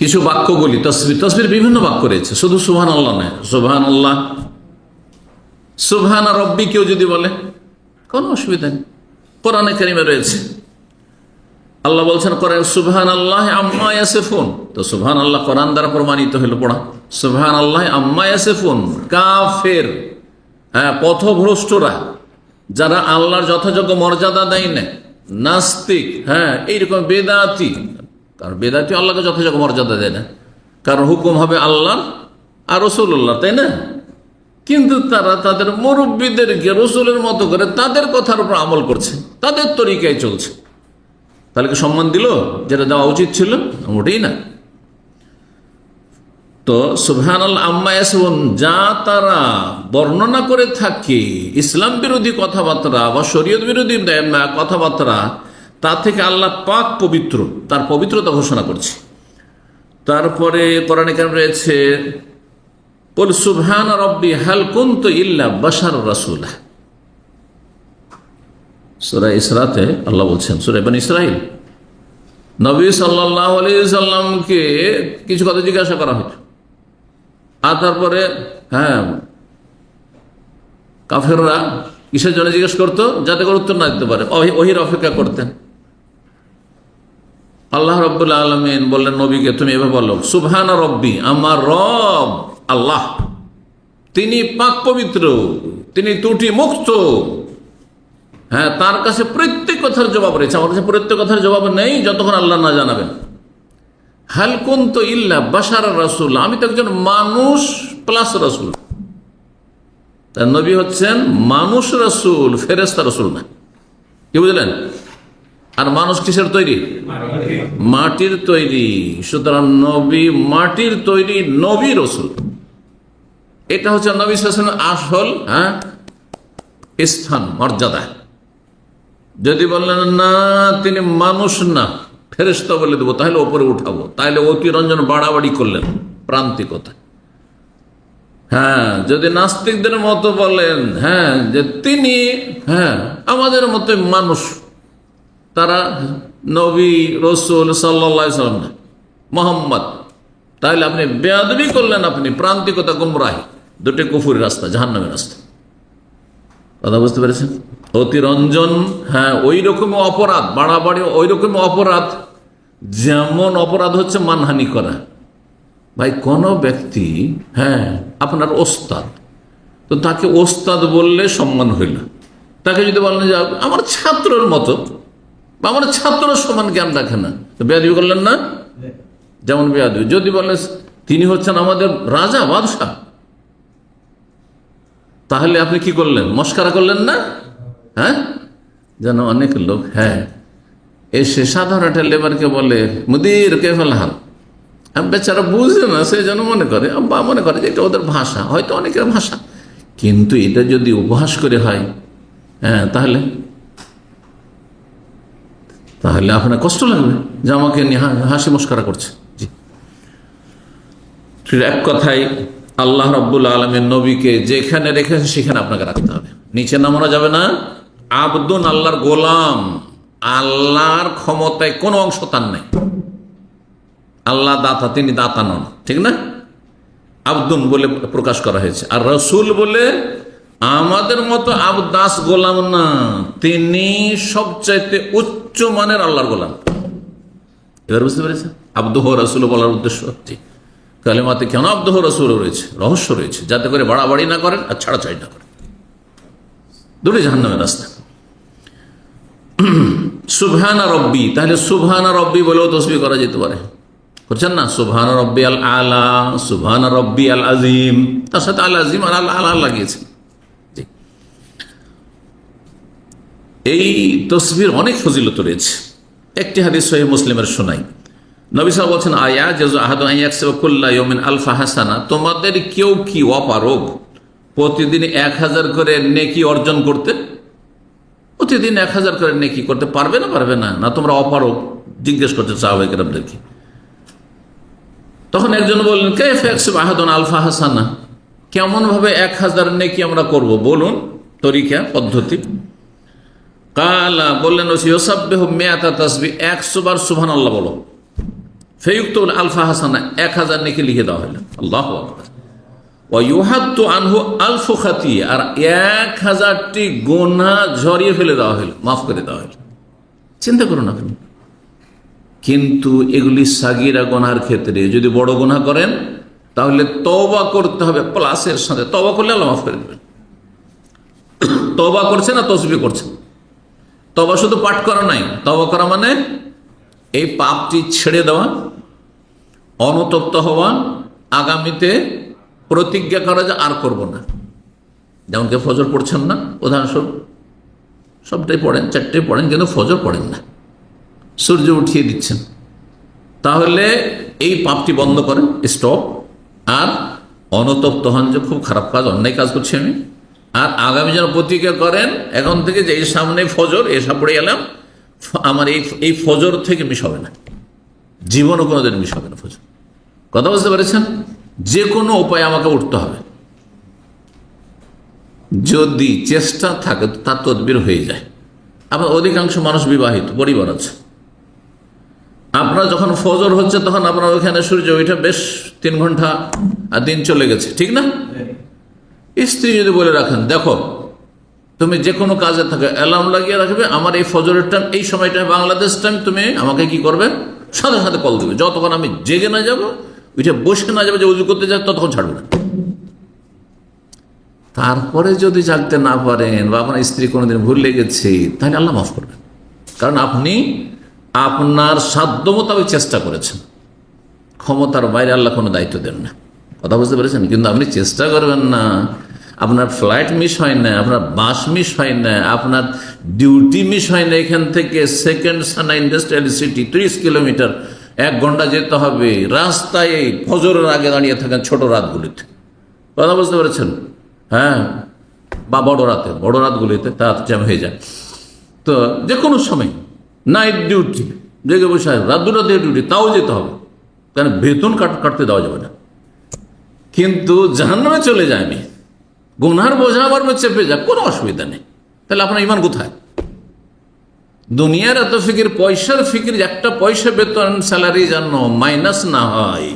কিছু বাক্য বলি, তসবির বিভিন্ন বাক্য রয়েছে, শুধু সুবহানাল্লাহ নয়। সুবহানাল্লাহ, সুবহান রব্বি কেউ যদি বলে কোনো অসুবিধা নেই, কোরআনে কারিমে রয়েছে। আল্লাহ বলছেন কোরআন সুবহানাল্লাহ আম্মা ইয়াসিফুন, তো সুবহানাল্লাহ কোরআন দ্বারা প্রমাণিত হলো পড়া। সুবহানাল্লাহ আম্মা ইয়াসিফুন, কাফের, পথভ্রষ্টরা, যারা আল্লাহর যথাযোগ্য মর্যাদা দেয় না, নাস্তিক, এইরকম বেদাতি। কারণ বেদাতি আল্লাহকে যথাযোগ্য মর্যাদা দেয় না, কারণ হুকুম হবে আল্লাহ আর রাসূলুল্লাহ, তাই না? কিন্তু তারা তাদের মুরব্বীদেরকে রাসূলের মতো করে তাদের কথার উপর আমল করছে, তাদের তরিকায় চলছে। তাহলে কি সম্মান দিল যেটা দেওয়া উচিত ছিল? মোটেই না। তো সুবহানাল্লাহ আম্মা ইয়াসিফুন, যা তারা বর্ণনা করে থাকে ইসলাম বিরোধী কথাবার্তা বা শরীয়ত বিরোধী কথাবার্তা, তা থেকে আল্লাহ পাক পবিত্র, তার পবিত্রতা ঘোষণা করছে। তারপরে কোরআনে কারিমে রয়েছে কুল সুবহানা রাব্বি হাল কুনতু ইল্লা বাশার রাসূলা। সূরা ইসরাতে আল্লাহ বলছেন, সূরা বনী ইসরাইল, নবী সাল্লাল্লাহু আলাইহি সাল্লামকে কিছু কথা জিজ্ঞাসা করা হতো, আর তারপরে কাফেররা কিসের জন্য জিজ্ঞেস করতো? যাতে করে উত্তর না দিতে পারে, ওহির অপেক্ষা করতেন। আল্লাহ রাব্বুল আলামিন বললেন নবীকে, তুমি এভাবে বলো সুবহানা রব্বি, আমার রব আল্লাহ, তিনি পাক পবিত্র, তিনি ত্রুটি মুক্ত। তার কাছে প্রত্যেক কথার জবাব রয়েছে, আমার কাছে প্রত্যেক কথার জবাব নেই যতক্ষণ আল্লাহ না জানাবেন। হাল কুনতু ইল্লা বাশার রাসূল, আমি তো একজন মানুষ প্লাস রাসূল। তার নবী হচ্ছেন মানুষ রাসূল, ফেরেশতা রাসূল না। কি বুঝলেন? আর মানুষ কিসের তৈরি? মাটির তৈরি। সুতরাং নবী মাটির তৈরি, নবী রাসূল। এটা হচ্ছে নবী সাল্লাল্লাহু আলাইহি ওয়াসাল্লামের আসল স্থান, মর্যাদা। যদি বললেন না তিনি মানুষ না ফেরেশতা বলে দেবো, তাহলে ওপরে উঠাবো, তাহলে অতিরঞ্জন বাড়াবাড়ি করলেন, প্রান্তিকতা। যদি নাস্তিকদের মতো বলেন যে তিনি আমাদের মতো মানুষ, তারা নবী রাসূল সাল্লাল্লাহু আলাইহি ওয়াসাল্লাম না, মুহাম্মদ, তাহলে আপনি বেয়াদবি করলেন, আপনি প্রান্তিকতা, গুমরাহি, দুটি কুফুরের রাস্তা, জাহান্নামের রাস্তা। কথা বুঝতে পেরেছেন? অতিরঞ্জন ওই রকম অপরাধ, বাড়াবাড়ি ওই রকম অপরাধ, যেমন অপরাধ হচ্ছে মানহানি করা। ভাই, কোন ব্যক্তি আপনার ওস্তাদ, তো তাকে ওস্তাদ বললে সম্মান হইল। তাকে যদি বলেন যে আমার ছাত্রের মতো বা আমার ছাত্র সমান জ্ঞান রাখে না, তো বেয়াদবি করলেন না? যেমন বেয়াদবি যদি বলেন তিনি হচ্ছেন আমাদের রাজা, বাদশাহ, তাহলে আপনি কি করলেন? মস্কারা করলেন না? যেন অনেক লোক এসে সাধারণ একটা লেবারকে বলে মুদির কেফাল হাল, বেচারা বুঝে না, সে যেন মনে করে বা মনে করে যে এটা ওদের ভাষা, হয়তো অনেকের ভাষা, কিন্তু এটা যদি উপহাস করে হয় তাহলে আপনার কষ্ট লাগবে যে আমাকে নিয়ে হাসি মস্করা করছে। জি, এক কথায় আল্লাহ রাব্বুল আলামিন নবীকে যেখানে রেখেছে সেখানে আপনাকে রাখতে হবে, নিচে নামানো যাবে না। আবদুন, আল্লাহর গোলাম, আল্লাহর ক্ষমতায় কোনো অংশ তার নেই। আল্লাহ দাতা, তিনি দাতা নন, ঠিক না? আবদুন বলে প্রকাশ করা হয়েছে। আর রসুল বলে আমাদের মতো দাস গোলাম না, তিনি সবচাইতে উচ্চ মানের আল্লাহর গোলাম। এবার বুঝতে পেরেছেন আব্দুহ রাসূল বলার উদ্দেশ্য? জি, কালেমাতে কেন আব্দুহ রাসূল রয়েছে, রহস্য রয়েছে, যাতে করে বাড়াবাড়ি না করেন আর ছাড়াছাড়ি না করেন, দুটি জাহান্নামের রাস্তা। সুবহানা রব্বি, তাহলে সুবহানা রব্বি বলেও তাসবিহ করা যেতে পারে, করছেন না? সুবহানা রব্বি আল আলা, সুবহানা রব্বি আল আজিম, তার সাথে আল আজিম আর আল আলা লাগিয়েছেন। এই তাসবিহর অনেক ফজিলত রয়েছে। একটি হাদিস সহিহ মুসলিমের শোনাই, নবী সাল্লাল্লাহু আলাইহি ওয়াসাল্লাম বলছেন আয়া জাযু আহাদু আন ইয়াকসিবা কুল্লা ইয়াউমিন আলফা হাসানা, তোমাদের কেউ কি অপারগ প্রতিদিন 1000 করে নেকি অর্জন করতে? প্রতিদিন 1000 করে নেকি করতে পারবে না? পারবে না? না তোমরা অপারগ, জিজ্ঞেস করছে সাহাবায়ে কেরামদেরকে। তখন একজন বললেন, কাইফা ইয়াকসিবু আহাদুন আলফা হাসানা, কেমন ভাবে 1000 নেকি আমরা করব, বলুন তরিকা পদ্ধতি। কালা, বললেন ইউসাব্বিহু মিআতা তাসবিহ, 100 বার সুবহানাল্লাহ বলো, ফায়ুক্তুল আলফা হাসানা, 1000 নেকি লিখে দেওয়া হলো। আল্লাহু আকবার। ওয়া ইউহাত্তু আনহু আলফু খাতিয়া, আর 1000টি গুনাহ ঝরিয়ে ফেলে দেওয়া হলো, মাফ করে দেওয়া হলো। চিন্তা করুন আপনি। কিন্তু এগুলি সাগীরা গুনাহর ক্ষেত্রে যদি বড় গুনাহ করেন তাহলে তওবা করতে হবে, প্লাসের সাথে তওবা করলে আল্লাহ মাফ করে দেবেন। তওবা করছে না তাসবিহ করছে, তওবা শুধু পাঠ করা নাই, তওবা করা মানে এই পাপটি ছেড়ে দেওয়া, অনুতপ্ত হওয়া, আগামীতে প্রতিজ্ঞা করা যে আর করব না। যেমন কেউ ফজর পড়ছেন না, উদাহরণস্বরূপ, সবটাই পড়েন, 4টাই পড়েন, কিন্তু ফজর পড়েন না, সূর্য উঠিয়ে দিচ্ছেন, তাহলে এই পাপটি বন্ধ করেন, স্টপ। আর অনুতপ্ত হন যে খুব খারাপ কাজ, অন্যায় কাজ করছি আমি, আর আগামী যেন প্রতিজ্ঞা করেন এখন থেকে যে এই সামনে ফজর, এসব পড়ে গেলাম, আমার এই ফজর থেকে মিস হবে না, জীবনও কোনোদিন মিস হবে না ফজর। কথা বুঝতে পেরেছেন? যে কোনো উপায়ে আমাকে উঠতে হবে। যদি চেষ্টা থাকে তার তদবির হয়ে যায়। আপনার অধিকাংশ মানুষ বিবাহিত, পরিবার আছে, আপনার যখন ফজর হচ্ছে তখন আপনার ওইখানে সূর্য ওইটা বেশ 3 ঘন্টা আর দিন চলে গেছে, ঠিক না? স্ত্রী যদি বলে রাখেন, দেখো তুমি যে কোনো কাজে থাকে অ্যালার্ম লাগিয়ে রাখবে, আমার এই ফজরের টাইম, এই সময়টা বাংলাদেশ টাইম, তুমি আমাকে কি করবে, সাথে সাথে কল দেবে, যতক্ষণ আমি জেগে না যাবো, ওইটা বসে না যাবে, যে উজু করতে যায় ততক্ষণ ছাড়বে না। তারপরে যদি জাগতে না পারেন বা আপনার স্ত্রী কোনোদিন ভুল লেগেছে, তাহলে আল্লাহ মাফ করবেন, কারণ আপনি আপনার সাধ্য মোতাবেক চেষ্টা করেছেন। ক্ষমতার বাইরে আল্লাহ কোনো দায়িত্ব দেন না। কথা বুঝতে পেরেছেন? কিন্তু আপনি চেষ্টা করবেন না, আপনার ফ্লাইট মিস হয় না, আপনার বাস মিস হয় না, আপনার ডিউটি মিস হয় না, এখান থেকে সেকেন্ড সানা ইন্ডাস্ট্রিয়াল সিটি 30 কিলোমিটার, 1 ঘন্টা যেতে হবে, রাস্তায় ফজরের আগে দাঁড়িয়ে থাকেন ছোট রাতগুলিতে। কথা বুঝতে পেরেছেন? হ্যাঁ, বা বড় রাতগুলিতে তার জ্যাম হয়ে যায়। তো যে কোনো সময় নাইট ডিউটি, জেগে বসে রাত 2টা ডিউটি, তাও যেতে হবে, কারণ বেতন কাটতে দেওয়া যাবে না। কিন্তু জাহান্নামে চলে যায় আমি, গুনার বোঝা আবার চেপে যায়, কোনো অসুবিধা নেই। তাহলে আপনার ইমান কোথায়? দুনিয়ার এত ফিকির, পয়সার ফিকির, একটা পয়সা বেতন স্যালারি যেন মাইনাস না হয়,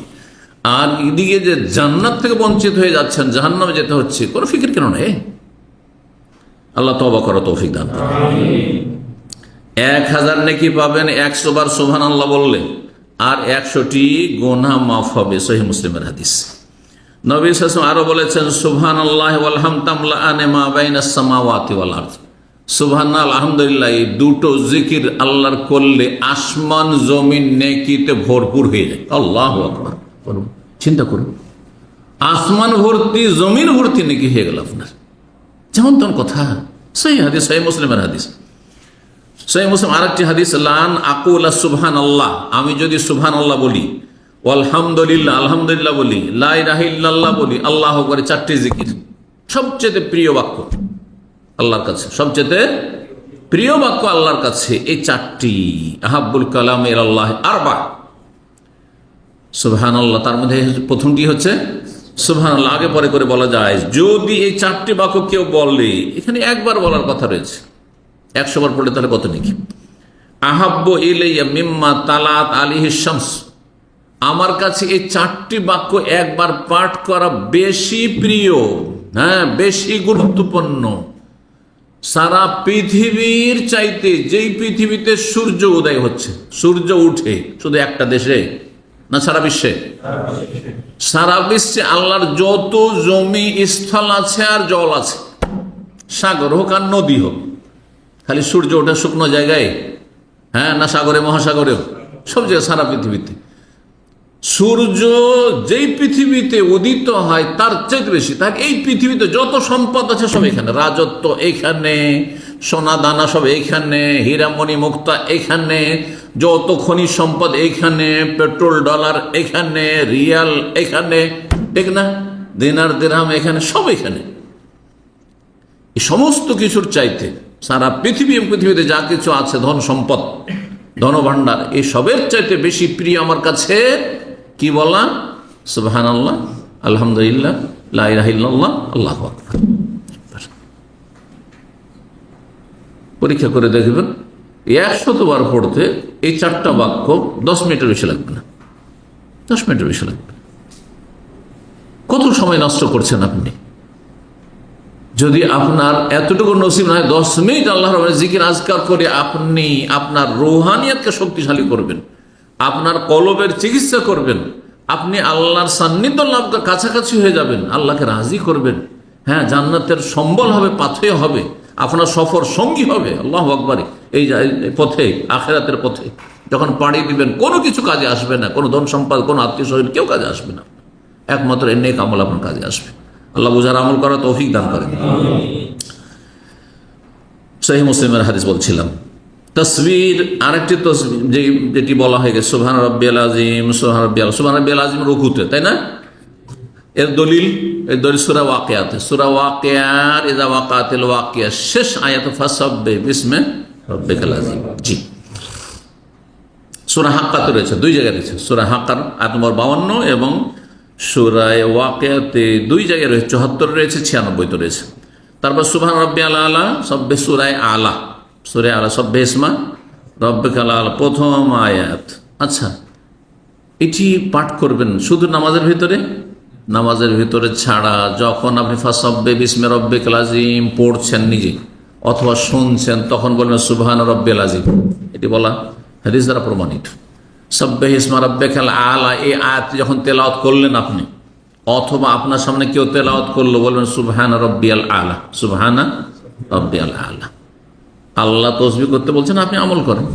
আর এদিকে যে জান্নাত থেকে বঞ্চিত হয়ে যাচ্ছেন, জাহান্নামে যেতে হচ্ছে, কোনো ফিকির কেন নেই? আল্লাহ তওবা করার তৌফিক দান করুন। 1000 নেকি পাবেন 100 বার সুবহানাল্লাহ বললে, আর 100টি গুনাহ মাফ হবে। সহিহ মুসলিমের হাদিস। নবী সাল্লাল্লাহু আলাইহি ওয়াসাল্লাম আরো বলেছেন, সুবহানাল্লাহি ওয়াল হামদু তামলাআনে মা বাইনাস সামাওয়াতি ওয়াল আরদ। সুবহানাল্লাহ, আলহামদুলিল্লাহ, এই দুটো জিকির আল্লাহর করলে আসমান জমিন নেকিতে ভরপুর হয়ে যায়। আল্লাহু আকবার। চিন্তা করুন, আসমান ভর্তি জমিন ভর্তি নেকি হয়ে গেল আপনার। যেমন তেমন কথা। সহিহ হাদিস, সহিহ মুসলিমের হাদিস। সহিহ মুসলিম আরেকটি হাদিস, লান আকুলা সুবহানাল্লাহ, আমি যদি সুবহানাল্লাহ বলি, আলহামদুলিল্লাহ, আলহামদুলিল্লাহ বলি, লা ইলাহা ইল্লাল্লাহ বলি, আল্লাহু আকবার, 4টি জিকির, সবচেয়ে প্রিয় বাক্য আল্লাহর কাছে, সবচেয়ে প্রিয় বাক্য আল্লাহর কাছে এই 4টি। আহাব্বুল কালাম ইলাল্লাহ আরবা, সুবহানাল্লাহ, তার মধ্যে প্রথমটি হচ্ছে সুবহানাল্লাহ, আগে পরে করে বলা যায়। যদি এই 4টি বাক্য কেউ বলে, এখানে একবার বলার কথা রয়েছে, 100 বার পড়লে তাহলে কত নাকি? আহাব্বু ইলাইয়া মিম্মা তালাত আলাইহিস শামস, আমার কাছে এই 4টি বাক্য একবার পাঠ করা বেশি প্রিয়, হ্যাঁ, বেশি গুরুত্বপূর্ণ। সারা পৃথিবীর চাইতে, যেই পৃথিবীতে সূর্য উদয় হচ্ছে, সূর্য উঠে, শুধু একটা দেশে না, সারা বিশ্বে? সারা বিশ্বে আল্লাহর যত জমি স্থল আছে আর জল আছে, সাগর হোক আর নদী হোক, খালি সূর্য ওঠে শুকনো জায়গায়, হ্যাঁ, না সাগরে মহাসাগরেও, সব জায়গায়, সারা পৃথিবীতে সূর্য যেই পৃথিবীতে উদিত হয় তার চেয়ে বেশি। তাহলে এই পৃথিবীতে যত সম্পদ আছে সব এখানে, রাজত্ব এখানে, সোনা দানা সব এখানে, হীরামণি মুক্তা এখানে, যত খনিজ সম্পদ এখানে, পেট্রোল ডলার এখানে, রিয়াল এখানে, ঠিক না, দিনার দিরহাম এখানে, সব এখানে। এই সমস্ত কিছুর চাইতে সারা পৃথিবীতে যা কিছু আছে ধন সম্পদ, ধনভাণ্ডার, এই সবের চাইতে বেশি প্রিয় আমার কাছে কি বলা? সুবহানাল্লাহ, আলহামদুলিল্লাহ, লা ইলাহা ইল্লাল্লাহ, আল্লাহু আকবার। পরীক্ষা করে দেখবেন 100 বার পড়তে এই 4টা বাক্য 10 মিনিটের বেশি লাগবে না, 10 মিনিটের বেশি লাগবে। কত সময় নষ্ট করছেন আপনি? যদি আপনার এতটুকু নসিব না হয় 10 মিনিট আল্লাহর জিকির আজকার করে আপনি আপনার রুহানিয়াতকে শক্তিশালী করবেন, আপনার কলবের চিকিৎসা করবেন, আপনি আল্লাহর সান্নিধ্য লাভ কাছাকাছি হয়ে যাবেন, আল্লাহকে রাজি করবেন, হ্যাঁ, জান্নাতের সম্বল হবে, পাথেয় হবে, আপনার সফর সঙ্গী হবে। আল্লাহু আকবার। এই পথে, আখিরাতের পথে যখন পাড়ি দিবেন, কোনো কিছু কাজে আসবে না, কোনো ধন সম্পদ, কোনো আত্মীয় স্বজন, কেউ কাজে আসবে না, একমাত্র এর নেক আমল আপনার কাজে আসবে। আল্লাহ বুঝার আমল করা তৌফিক দান করেন। সহিহ মুসলিমের হাদিস বলছিলাম। তসবির আরেকটি তসবির যেটি বলা হয়ে গেছে সুবহান রাব্বিয়াল আযীম, সুবহান রাব্বিয়াল আযীম রুকুতে, তাই না? এর দলিল সূরা ওয়াকিয়াতে, সূরা ওয়াকিয়ার ইযা ওয়াকাতিল ওয়াকিয়া শেষ আয়াত ফাসাব্বিহ বিসমি রাব্বিকাল আযীম। জি, সূরা হাক্কাতে রয়েছে, 2 জায়গায় রয়েছে। সূরা হাক্কার আয়াত নম্বর 52 এবং সূরা ওয়াকিয়াতে 2 জায়গায় রয়েছে, 74 রয়েছে, 96 রয়েছে। তারপর সুবহান রাব্বিয়াল আলা, সব্বে সূরা আলা, সূরা আলা সব্বে ইসমা রাব্বিকাল আলা, প্রথম আয়াত। আচ্ছা, এটি পাঠ করবেন শুধু নামাজের ভিতরে? নামাজের ভিতরে ছাড়া যখন আপনি ফাসাব্বে বিসমি রাব্বিকাল আযীম পড়ছেন নিজে অথবা শুনছেন, তখন বলবেন সুবহান রাব্বিয়াল আযীম। এটি বলা হাদিস দ্বারা প্রমাণিত। সাব্বিহ ইসমা রাব্বিকাল আলা, এই আয়াত যখন তেলাওয়াত করলেন আপনি, অথবা আপনার সামনে কেউ তেলাওয়াত করলো, বলবেন সুবহান রাব্বিয়াল আলা, সুবহান রাব্বিয়াল আলা। আল্লাহ তাসবিহ করতে বলছেন, আপনি আমল করেন।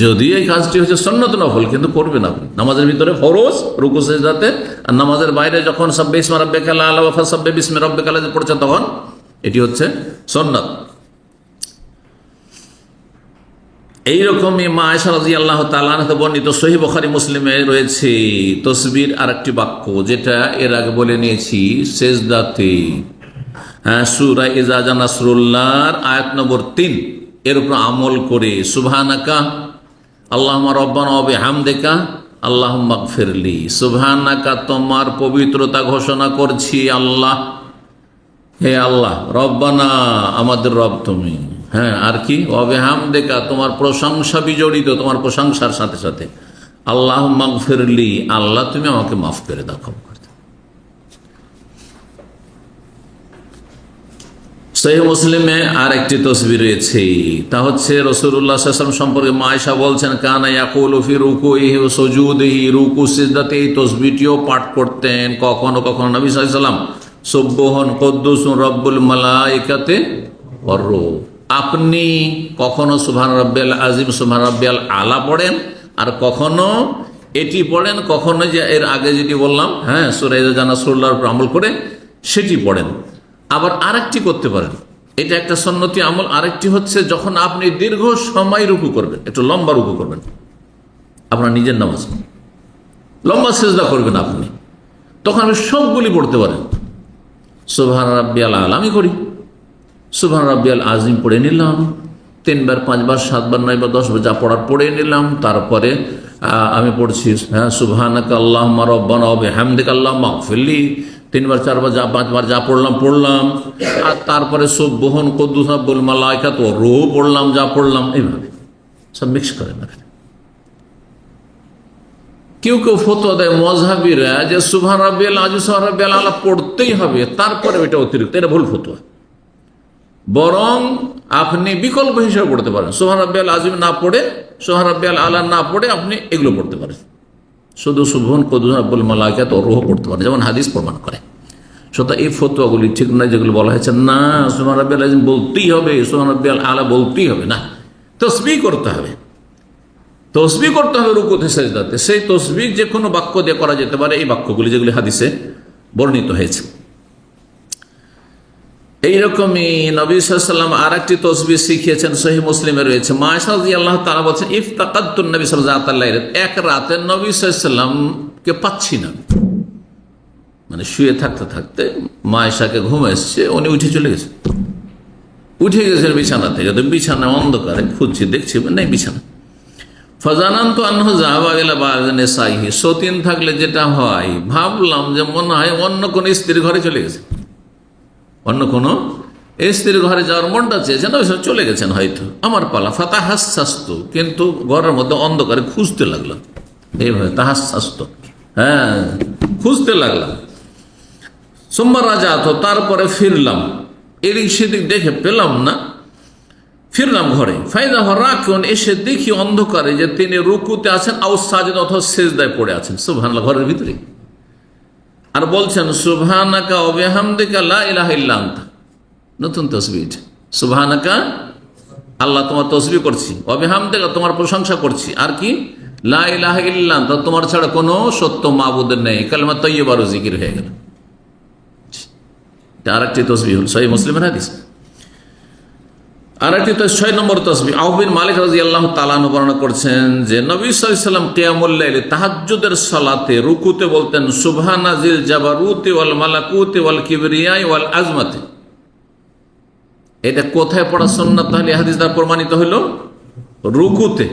যদিও এই কাজটি হচ্ছে সুন্নত নফল, কিন্তু করবেন আপনি। নামাজের ভিতরে ফরজ রুকু সিজদাতে, আর নামাজের বাইরে যখন সাব্বিহ ইসমা রাব্বিকাল আলা ওয়া ফাসাব্বিহ বিসমি রাব্বিকাল আযীম পড়ছেন, তখন এটি হচ্ছে সুন্নাত। এইরকমই মা আয়েশা রাদিয়াল্লাহু তাআলা আনহা বর্ণিত সহিহ বুখারী মুসলিমে রয়েছে তসবির আরেকটি বাক্য, যেটা এর আগে বলে নিয়েছি সেজদাতে, হ্যাঁ, সূরা ইযা জা নাসরুল্লাহর আয়াত নম্বর 3 এর উপর আমল করে সুবহানাকা আল্লাহুম্মা রব্বানা ওয়া বিহামদিকা আল্লাহুম্মা গফিরলি। সুবহানাকা, তোমার পবিত্রতা ঘোষণা করছি আল্লাহ, হে আল্লাহ, রব্বানা, আমাদের রব তুমি, হ্যাঁ, আর কি, ওয়া বিহামদিকা, তোমার প্রশংসা বিজড়িত, তোমার প্রশংসার সাথে সাথে, আল্লাহুম্মা গফিরলি, আল্লাহ তুমি আমাকে মাফ করে দাও, ক্ষমা করে দাও। সহিহ মুসলিমে আর একটি তসবিহ রয়েছে, তা হচ্ছে রাসূলুল্লাহ সাল্লাল্লাহু আলাইহি ওয়াসাল্লাম সম্পর্কে মা আয়েশা বলছেন, কানা ইয়াকুলু ফি রুকুইহি ওয়া সুজুদিহি, রুকু সিজদাতে এই তসবিহটিও পাঠ করতেন। কখনো কখনো নবী সাল্লাল্লাহু আলাইহি ওয়াসাল্লাম সুবহান কুদ্দুসুন রব্বুল মালায়েকাতি ওয়ার রূহ, আপনি কখনো সুবহান রাব্বিয়াল আযীম, সুবহান রাব্বিয়াল আলা পড়েন, আর কখনো এটি পড়েন, কখনো যে এর আগে যেটি বললাম, হ্যাঁ, সূরা ইযা জা নাসরুল্লাহর উপর আমল করে সেটি পড়েন। আবার আরেকটি করতে পারেন, এটা একটা সুন্নতি আমল। আরেকটি হচ্ছে যখন আপনি দীর্ঘ সময় রুকু করবেন, একটু লম্বা রুকু করবেন, আপনার নিজের নামাজ, লম্বা সিজদা করবেন আপনি, তখন আপনি সবগুলি পড়তে পারেন। সুবহান রাব্বিয়াল আলা আমি করি, সুবহান রাব্বিয়াল আযীম পড়ে নিলাম 3 বার, 5 বার, 7 বার, 9 বার, 10 বার, যা পড়ার পড়ে নিলাম। তারপরে আমি পড়ছি, হ্যাঁ, সুবহানাকা আল্লাহুম্মা রব্বানা ওয়া বিহামদিকা আল্লাহুম্মা গফিরলি, 3 বার, 4 বার, 5 বার যা পড়লাম। আর তারপরে সুবহান কুদ্দুস রব্বুল মালায়েকাতি ওয়ার রূহ পড়লাম, যা পড়লাম, এইভাবে সব মিক্স করে না। কেউ কেউ ফতোয়া দেয় মযহাবীরা যে সুবহান রাব্বিয়াল আযীম, সুবহান রাব্বিয়াল আলা পড়তেই হবে, তারপরে এটা অতিরিক্ত, এটা ভুল ফতোয়া। বরং আপনি বিকল্প হিসেবে পড়তে পারেন, সুবহান রাব্বিয়াল আযীম না পড়ে, সুবহান রাব্বিয়াল আলা না পড়ে আপনি এগুলো পড়তে পারেন, শুধু সুবহান কুদ্দুস রব্বুল মালায়েকাতি ওয়ার রূহ পড়তে পারেন, যেমন হাদিস প্রমাণ করে। সুতরাং এই ফতোয়াগুলি ঠিক নয়, যেগুলো বলা হয়েছে না সুবহান রাব্বিয়াল আযীম বলতেই হবে, সুবহান রাব্বিয়াল আলা বলতেই হবে, না, তাসবিহ করতে হবে, তাসবিহ করতে হবে রুকুতে সিজদাতে। সেই তাসবিহ যে কোনো বাক্য দিয়ে করা যেতে পারে, এই বাক্যগুলি যেগুলি হাদিসে বর্ণিত হয়েছে। এইরকমই নবী সাল্লাল্লাহু আলাইহি ওয়াসাল্লাম আর একটি তাসবিহ শিখিয়েছেন, সহিহ মুসলিমে রয়েছে। মা আয়েশা রাদিয়াল্লাহু তাআলা বলেছেন, ইফতাকাতুন নবী সাল্লাল্লাহু আলাইহি ওয়াসাল্লাম, এক রাতে নবী সাল্লাল্লাহু আলাইহি ওয়াসাল্লামকে পাচ্ছি না, মানে শুয়ে থাকতে থাকতে মা আয়েশাকে ঘুম এসছে, উনি উঠে চলে গেছেন, উঠে গেছেন বিছানা থেকে। বিছানা অন্ধকারে খুঁজছি, দেখছি নেই বিছানা। ফাজানান্তু আন্নাহু যাহাবা ইলা বা'দি নিসাইহি, সতীন থাকলে যেটা হয়, ভাবলাম যে মনে হয় অন্য কোন স্ত্রীর ঘরে চলে গেছে, অন্য কোনো স্ত্রীর ঘরে যাওয়ার মনটা চেয়েছেন, ওইসব চলে গেছেন হয়তো, আমার পালা। ফাতাহাসসাস্তু, কিন্তু ঘরের মধ্যে অন্ধকারে খুঁজতে লাগলাম, এইভাবে তাহাসসাস্তু, হ্যাঁ খুঁজতে লাগলাম। সুম্মা রাজাত, তারপরে ফিরলাম, এদিক সেদিক দেখে পেলাম না, ফিরলাম ঘরে। ফাইদা রাকুন, এসে দেখি অন্ধকারে যে তিনি রুকুতে আছেন, আও সাজিদ অথবা সিজদায় পড়ে আছেন। সুবহানাল্লাহ, ঘরের ভিতরে, আর বলছেন সুবহানাকা ওয়া বিহামদিকা লা ইলাহা ইল্লা আনতা। নতুন তাসবিহ, সুবহানাকা, আল্লাহ তোমার তাসবিহ করছি, ওয়া বিহামদিকা, তোমার প্রশংসা করছি, আর কি লা ইলাহা ইল্লা আনতা, তোমার ছাড়া কোনো সত্য মাবুদ নেই। কালিমা তাইয়্যিবা জিকির হয়ে গেল। এটা আরেকটি তাসবিহ, সহিহ মুসলিমের হাদিস। আরেকটি 6 নম্বর তাসবিহ, আউফ বিন মালিক রাদিয়াল্লাহু তাআলা আনহু বর্ণনা করছেন যে নবী সাল্লাল্লাহু আলাইহি ওয়াসাল্লাম কিয়ামুল লাইলে, তাহাজ্জুদের সালাতে রুকুতে বলতেন সুবহানা জিল জাবারুতি ওয়াল মালাকুতি ওয়াল কিবরিয়াই ওয়াল আজমাতি। এটা কোথায় পড়া সুন্নাত? তাহলে হাদিস দ্বারা প্রমাণিত হলো রুকুতে,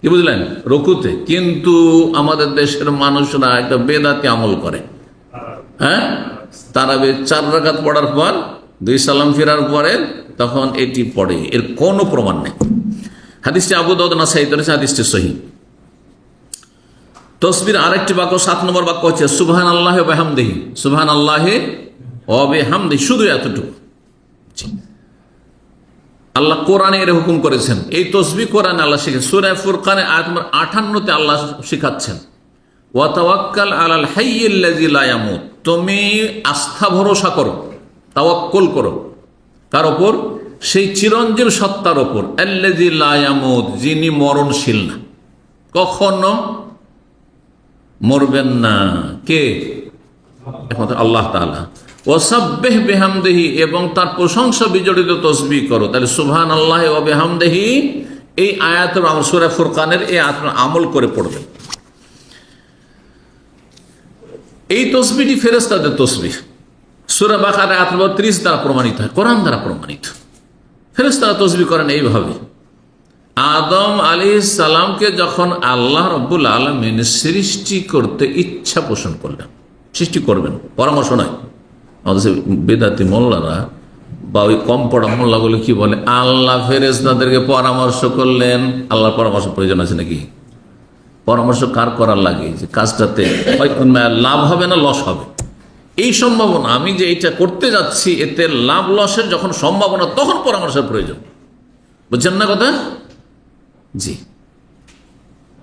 কি বুঝলেন, রুকুতে। কিন্তু আমাদের দেশের মানুষরা একটা বেদাতি আমল করে, হ্যাঁ, তারাবি 4 রাকাত পড়ার পর 2 সালাম ফেরার পরে তখন এটি পড়ে, এর কোনো প্রমাণ নেই। হাদিসটি আবু দাউদ নাসাঈতে রয়েছে, হাদিসটি সহিহ। তাসবির আরেকটি বাক্য, 7 নম্বর বাক্য হচ্ছে সুবহানাল্লাহি ওয়া বিহামদিহি, সুবহানাল্লাহি ওয়া বিহামদিহি, শুধু এতটুকু। আল্লাহ কোরআনে এর হুকুম করেছেন, এই তাসবিহ কোরআনে আল্লাহ শিখেছেন। সূরা ফুরকানে আয়াত নম্বর 58-তে আল্লাহ শিখাচ্ছেন ওয়া তাওয়াক্কাল আলাল হাইয়্যিল্লাযী লা ইয়ামুত, তুমি আস্থা ভরসা করো, তাওয়াক্কুল করো, কার ওপর? সেই চিরঞ্জীব সত্তার ওপর, আল্লাযী লা ইয়ামুত, যিনি মরণশীল না, কখনো মরবেন না। কে? একমাত্র আল্লাহ তাআলা। ওয়াসাব্বিহ বিহামদিহি, এবং তার প্রশংসা বিজড়িত তাসবিহ করো। তাহলে সুবহানাল্লাহি ওয়া বিহামদিহি, এই আয়াতের সূরা ফুরকানের এই আয়াতের আমল করে পড়বেন। এই তাসবিহটি ফেরেশতাদের তাসবিহ, সূরা বাকারা আয়াত নম্বর 30 দ্বারা প্রমাণিত হয়, কোরআন দ্বারা প্রমাণিত। ফেরেশতারা তাসবিহ করেন এইভাবে। আদম আলাইহিস সালামকে যখন আল্লাহ রাব্বুল আলামিন সৃষ্টি করতে ইচ্ছা পোষণ করলেন, সৃষ্টি করবেন, পরামর্শ নয়। আমাদের বেদাতি মোল্লারা বা ওই কম পড়া মোল্লাগুলো কি বলে, আল্লাহ ফেরেশতাদেরকে পরামর্শ করলেন। আল্লাহর পরামর্শ প্রয়োজন আছে নাকি? পরামর্শ কার করার লাগে? যে কাজটাতে লাভ হবে না লস হবে, এই সম্ভাবনা, আমি যে এইটা করতে যাচ্ছি এতে লাভ লসের যখন সম্ভাবনা, তখন পরামর্শের প্রয়োজন। বুঝছেন না কথা? জি,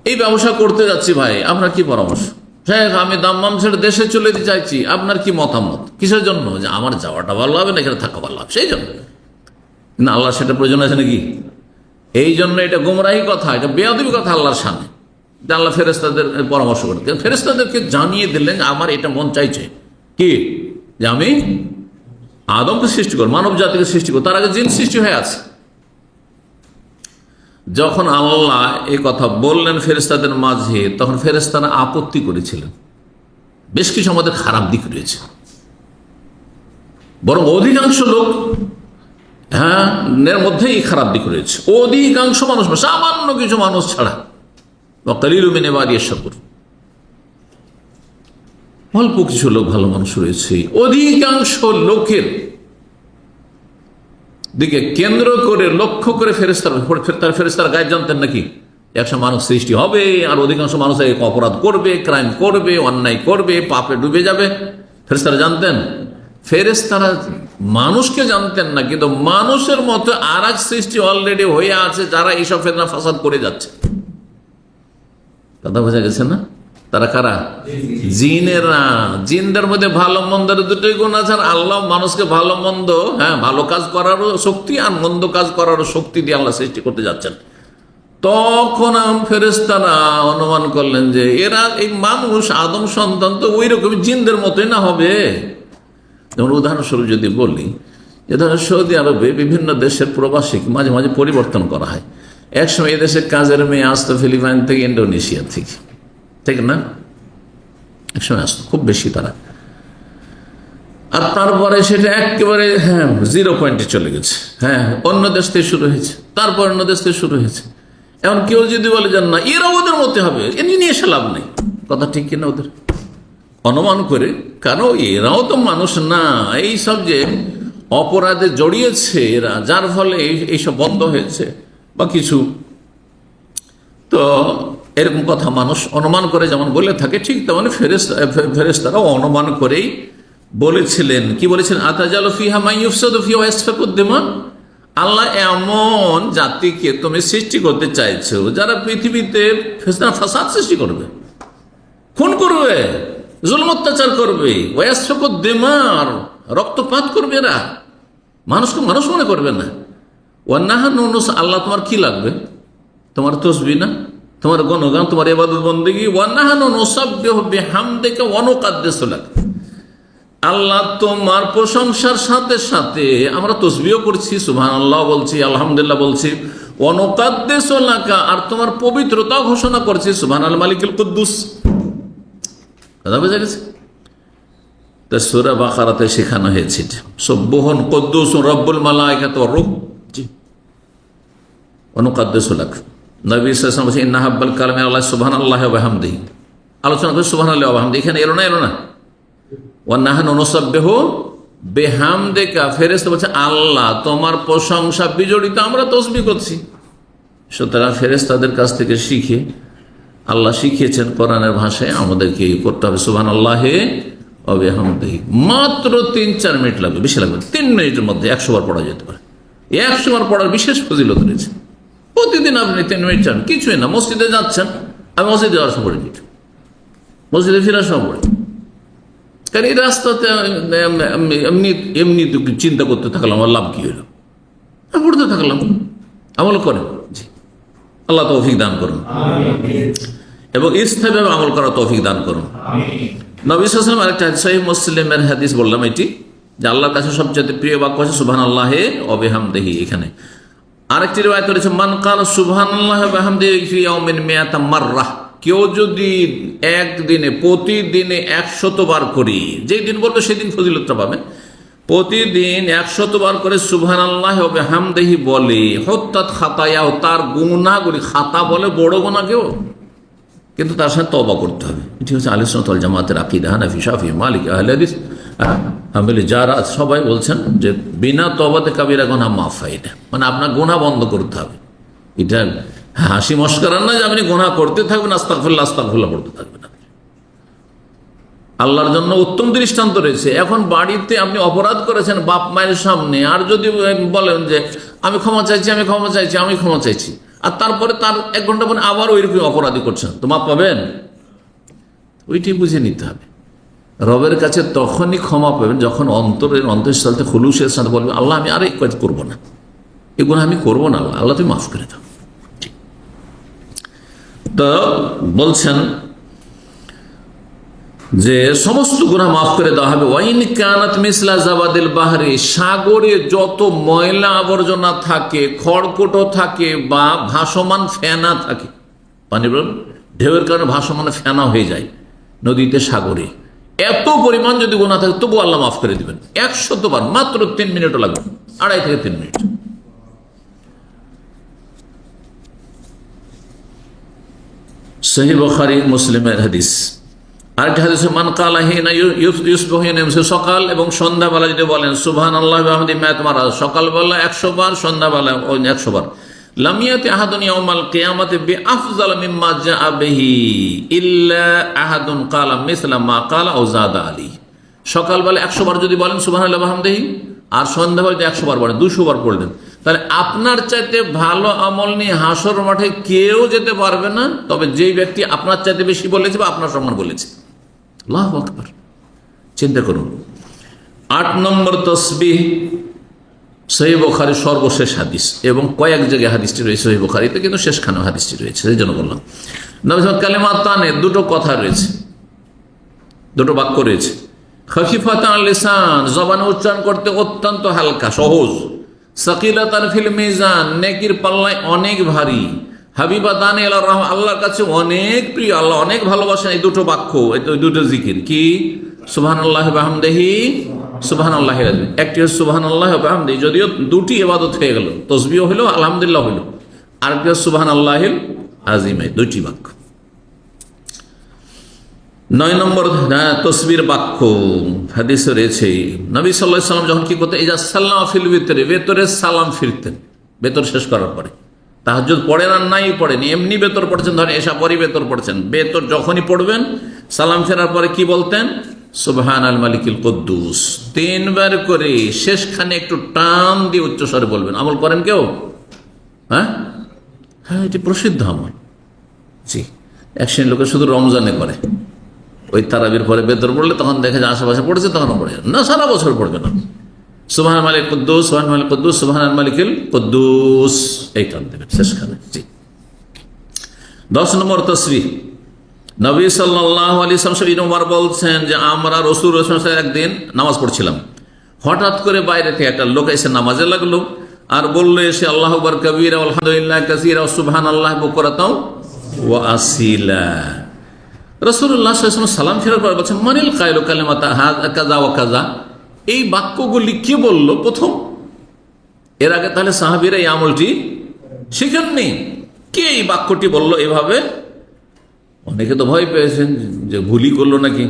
এই ব্যবসা করতে যাচ্ছি ভাই, আপনার কি পরামর্শ? হ্যাঁ, আমি দাম্মাম ছেড়ে দেশে চলে যেতে চাইছি, আপনার কি মতামত? কিসের জন্য? যে আমার যাওয়াটা ভালো হবে না এখানে থাকা ভালো হবে, সেই জন্য। না, আল্লাহ সেটা প্রয়োজন আছে নাকি? এই জন্য এটা গোমরাহি কথা, এটা বেয়াদবি কথা আল্লাহর সামনে। আল্লাহ ফেরেশতাদের পরামর্শ করেন, ফেরেশতাদেরকে জানিয়ে দিলেন আমার এটা মন চাইছে, কি যে আমি আদমকে সৃষ্টি করব, মানব জাতিকে সৃষ্টি করব। তার আগে জিন সৃষ্টি হয়ে আছে। যখন আল্লাহ এই কথা বললেন ফেরেশতাদের মাঝে, তখন ফেরেশতারা আপত্তি করেছিলেন। বেশ কিছু আমাদের খারাপ দিক রয়েছে, বরং অধিকাংশ লোক হ্যাঁ এর মধ্যেই খারাপ দিক রয়েছে। অধিকাংশ মানুষ, সামান্য কিছু মানুষ ছাড়া, কালিলুম মিন ইবাদিয়াশ শাকুর, অল্প কিছু লোক ভালো মানুষ রয়েছে। অধিকাংশ লোকের দিকে কেন্দ্র করে লক্ষ্য করে ফেরেশতারা গায়েব জানতেন নাকি একসময় মানুষ সৃষ্টি হবে আর অধিকাংশ মানুষ অপরাধ করবে, ক্রাইম করবে, অন্যায় করবে, পাপে ডুবে যাবে। ফেরেশতারা জানতেন? ফেরেশতারা মানুষকে জানতেন না, কিন্তু মানুষের মতো আর এক সৃষ্টি অলরেডি হয়ে আছে যারা এইসব ফিতনা ফাসাদ করে যাচ্ছে। কথা বোঝা গেছে না? তারা কারা? জিনেরা। জিনদের মধ্যে ভালো মন্দের দুটোই গুণ আছে। আল্লাহ মানুষকে ভালো মন্দ, হ্যাঁ, ভালো কাজ করারও শক্তি আর মন্দ কাজ করারও শক্তি দিয়ে আল্লাহ সৃষ্টি করতে যাচ্ছেন। তখন ফেরেশতারা অনুমান করলেন যে এরা, এই মানুষ আদম সন্তান তো ওই রকম জিনদের মতোই না হবে। যেমন উদাহরণস্বরূপ যদি বলি, যে ধরো সৌদি আরবে বিভিন্ন দেশের প্রবাসীকে মাঝে মাঝে পরিবর্তন করা হয়। একসময় এদেশে কাজের মেয়ে আসতো ফিলিপাইন থেকে, ইন্ডোনেশিয়া থেকে, ঠিক না? একসময় আসতো খুব বেশি তারা, আর তারপরে সেটা একেবারে জিরো পয়েন্টে চলে গেছে। হ্যাঁ, অন্য দেশ থেকে শুরু হয়েছে, তারপর অন্য দেশ থেকে শুরু হয়েছে। এখন কেউ যদি বলে যান না এরা ওদের মধ্যে হবে, এ নিয়ে এসে লাভ নেই। কথা ঠিক কিনা? ওদের অনুমান করে, কারণ এরাও তো মানুষ না, এইসব যে অপরাধে জড়িয়েছে এরা, যার ফলে এইসব বন্ধ হয়েছে বা কিছু, তো এরকম কথা মানুষ অনুমান করে যেমন বলে থাকে, ঠিক তেমন ফেরেশতারাও অনুমান করেই বলেছিলেন। কি বলেছিলেন? আতাজালু ফিহা মান ইউফসিদু ফিহা ওয়া ইয়াসফিকুদ দিমা, আল্লাহ এমন জাতিকে তুমি সৃষ্টি করতে চাইছো যারা পৃথিবীতে ফাসাদ সৃষ্টি করবে, খুন করবে, জুলম অত্যাচার করবে, ওয়া ইয়াসফিকুদ দিমা, রক্তপাত করবে, এরা মানুষকে মানুষ মনে করবে না। ওয়া নাহনু আল্লাহ তোমার কি লাগবে? তোমার তসবিহ না, তোমার গুণগান, তোমার ইবাদত বন্দেগী। ওয়া নাহনু নুসাব্বিহু বিহামদিকা ওয়া নুকাদ্দিসু লাক, আল্লাহ তোমার প্রশংসার সাথে সাথে আমরা তসবিহ করছি, সুবহানাল্লাহ বলছি, আলহামদুলিল্লাহ বলছি, ওয়া নুকাদ্দিসু লাক, আর তোমার পবিত্রতা ঘোষণা করছি, সুবহানাল মালিকুল কুদ্দুস। কথা বুঝা গেছে? তো সূরা বাকারাতে শেখানো হয়েছে সুবহান কুদ্দুস রব্বুল মালাইকাতি ওয়ার রূহ, জি, ওয়া নুকাদ্দিসু লাক। নবী সাল্লাল্লাহু আলাইহি ওয়াসাল্লাম বলেছেন ইন্না হাব্বাল কালামি আল্লাহ সুবহানাল্লাহি ওয়া বিহামদিহি, আলোচনা করে সুবহানাল্লাহি ওয়া বিহামদিহি, এখানে এলো না ওয়া নাহনু নুসাব্বিহু বিহামদিকা, ফেরেশতা বলছে আল্লাহ তোমার প্রশংসা বিজড়িত আমরা তাসবিহ করছি। সুতরাং ফেরেশতাদের কাছ থেকে শিখে আল্লাহ শিখিয়েছেন কোরআনের ভাষায় আমাদেরকে করতে হবে সুবহানাল্লাহি ওয়া বিহামদিহি। মাত্র 3-4 মিনিট লাগবে, বেশি লাগবে 3 মিনিটের মধ্যে 100 বার পড়া যেতে পারে। 100 বার পড়ার বিশেষ ফজিলত রয়েছে। প্রতিদিন আপনি 3 মিনিট চান, কিছুই না। মসজিদে যাচ্ছেন, আমি মসজিদে যাওয়ার সময় পড়ি, মসজিদে ফেরার সময় পড়ি, কারণ এই রাস্তাতে এমনি তো চিন্তা করতে থাকলাম আমার লাভ কি হইলো, পড়তে থাকলাম, আমল করেন। জি, আল্লাহ তৌফিক দান করুন এবং স্থায়ীভাবে আমল করার তৌফিক দান করুন। নবী সাল্লাল্লাহু আলাইহি ওয়াসাল্লাম আরেকটা সহিহ মুসলিমের হাদিস বললাম, এটি যে আল্লাহর কাছে সবচেয়ে প্রিয় বাক্য হচ্ছে সুবহানাল্লাহি ওয়া বিহামদিহি। এখানে আরেকটি রিওয়ায়াত রয়েছে মান কালা সুবহানাল্লাহি ওয়া বিহামদিহি ফি ইয়াউমিন মিয়াতা মাররা, কেউ যদি একদিনে প্রতিদিনে 100 বার করি, যেই দিন বলবে সেদিন ফজিলতটা পাবে, প্রতিদিন 100 বার করে সুবহানাল্লাহি ওয়া বিহামদিহি বলে, হুত্তাত খাতায়াও, তার গুনাহগুলি, খাতা বলে বড় গুনাহকেও, কিন্তু তার সাথে তওবা করতে হবে। এটি হচ্ছে আহলে সুন্নাত ওয়াল জামাতের আকীদা। হানাফি, শাফি, মালিকি, আহলে হাদিস, হাম্বলি যারা সবাই বলছেন যে বিনা তওবাতে কাবিরা গুনাহ মাফ হয় না, মানে আপনার গুনাহ বন্ধ করতে হবে। এটা হাসি মস্করা না যে আপনি গুনাহ করতে থাকবেন, আস্তাগফিরুল্লাহ আস্তাগফিরুল্লাহ করতে থাকবেন। আল্লাহর জন্য উত্তম দৃষ্টান্ত রয়েছে। এখন বাড়িতে আপনি অপরাধ করেছেন বাপ মায়ের সামনে, আর যদি বলেন যে আমি ক্ষমা চাইছি, আমি ক্ষমা চাইছি, আমি ক্ষমা চাইছি, আর তারপরে তার 1 ঘন্টা পরে আবার ওইরকম অপরাধী করছেন, তো মাপ পাবেন? ওইটি বুঝে নিতে হবে। রবের কাছে তখনই ক্ষমা পাবেন যখন অন্তঃস্থল থেকে খুলুসের সাথে বলবে আল্লাহ আমি আর এই কাজ করবো না, এগুলো আমি করবো না, আল্লাহ তুমি মাফ করে দাও। তো বলছেন যে সমস্ত গুনাহ মাফ করে দেওয়া হবে। ওয়াইন কানাত মিসলা জাবাদিল বাহরি, সাগরে যত ময়লা আবর্জনা থাকে, খড়কুটো থাকে বা ভাসমান ফেনা থাকে, পানি ঢেউয়ের কারণে ভাসমান ফেনা হয়ে যায় নদীতে, সাগরে, এত পরিমাণ যদি গুনাহ থাকে তবু আল্লাহ মাফ করে দিবেন 100 বার, মাত্র 3 মিনিটও লাগবে, 2.5 থেকে 3 মিনিট। সহিহ বুখারী মুসলিমের হাদিস। আরেকটা হাদিসে মান কালা হিনা ইউসবিহু ইয়ামসি, সকাল এবং সন্ধ্যাবেলা যদি বলেন সুবহানাল্লাহি ওয়া বিহামদিহি মিয়াত মারা, সকালবেলা 100 বার, সন্ধ্যাবেলা 100 বার, লাম ইয়াতি আহাদুন ইয়াউমাল কিয়ামাতি বিআফযাল মিম্মা জাআ বিহি ইল্লা আহাদুন ক্বালা মিসলা মা ক্বালা আও যাদা আলী। সকালবেলা 100 বার যদি বলেন সুবহানাল্লাহি ওয়া বিহামদিহি, আর সন্ধ্যাবেলা 100 বার বলেন, 200 বার পড়লেন, তাহলে আপনার চাইতে ভালো আমল নিয়ে হাসর মাঠে কেউ যেতে পারবে না, তবে যেই ব্যক্তি আপনার চাইতে বেশি বলেছে বা আপনার সমান বলেছে। আল্লাহু আকবার, চিন্তা করুন। 8 নম্বর তাসবিহ, সহিহ বুখারীর সর্বশেষ হাদিস, এবং কয়েক জায়গায় হাদিসটি রয়েছে সহিহ বুখারীতে, কিন্তু শেষখানে হাদিসটি রয়েছে, সেই জন্য বললাম। কালিমাতানে, দুটো কথা রয়েছে, দুটো বাক্য রয়েছে। খফিফাতান লিসান, জবানে উচ্চারণ করতে অত্যন্ত হালকা সহজ। সাকিলাতান ফিল মিজান, নেকির পাল্লায় অনেক ভারী। হাবিবাতান ইলার রাহমান, আল্লাহর কাছে অনেক প্রিয়, আল্লাহ অনেক ভালোবাসেন। এই দুটো বাক্য, এই দুটো জিকির কি? সুবহানাল্লাহি ওয়া বিহামদিহি, সুবহানাল্লাহি আযীম। একটি হচ্ছে সুবহানাল্লাহি ওয়া বিহামদিহি, যদিও দুটি ইবাদত হয়ে গেল, তাসবিহ হলো, আলহামদুলিল্লাহ হলো। আরেকটি সুবহান আল্লাহিল আজিম, দুইটি বাক্য। 9 নম্বর তসবির বাক্য হাদিসে রয়েছে, নবী সাল্লাল্লাহু আলাইহি ওয়াসাল্লাম যখন কি করতেন, ইজা সাল্লাম ফিল ভিতরে, ভেতরে সালাম ফিরতেন, ভেতর শেষ করার পরে। তাহাজ্জুদ পড়েন আর নাই পড়েনি, এমনি বেতর পড়ছেন, ধরেন এশা পরই বেতর পড়ছেন, বেতর যখনই পড়বেন সালাম ফেরার পরে কি বলতেন, সুবহান আল মালিকুল কুদ্দুস 3 বার করে, শেষখানে একটু টান দিয়ে উচ্চস্বরে বলবেন। আমল করেন কেউ? হ্যাঁ, এটি প্রসিদ্ধ আমল। জি, এক শ্রেণীর লোকে শুধু রমজানে করে, ওই তারাবির পরে বেতর পড়লে তখন দেখে যে আশেপাশে পড়েছে, তখন পড়ে না, সারা বছর পড়বে না। সুবহান মালিক কুদ্দুস, সুবহান মালিক কুদ্দুস, সুবহান মালিকুল কুদ্দুস, এই টান দেবেন শেষখানে। জি। 10 নম্বর তাসবিহ, নবী সাল্লাল্লাহু আলাইহি ওয়াসাল্লাম বলছেন যে আমরা রাসূলুল্লাহ সাল্লাল্লাহু আলাইহি ওয়াসাল্লাম একদিন নামাজ পড়ছিলাম, হঠাৎ করে বাইরে থেকে একটা লোক এসে নামাজে লাগলো আর বললো এসে আল্লাহু আকবার কাবীরা আলহামদুলিল্লাহ কাসীরা সুবহানাল্লাহ বুকরাতাও ওয়া আসীলা। রাসূলুল্লাহ সাল্লাল্লাহু আলাইহি ওয়াসাল্লাম সালাম ফেরার পর বলছেন, মানিল কাইলু কালিমাতা হাযা কাযা ওয়া কাযা, এই বাক্যগুলি কে বলল প্রথম? এর আগে তাহলে সাহাবীরা এই আমলটি শিখেননি, কে এই বাক্যটি বলল এভাবে? অনেকে তো ভয় পেয়েছেন যে ভুলই করলো নাকি।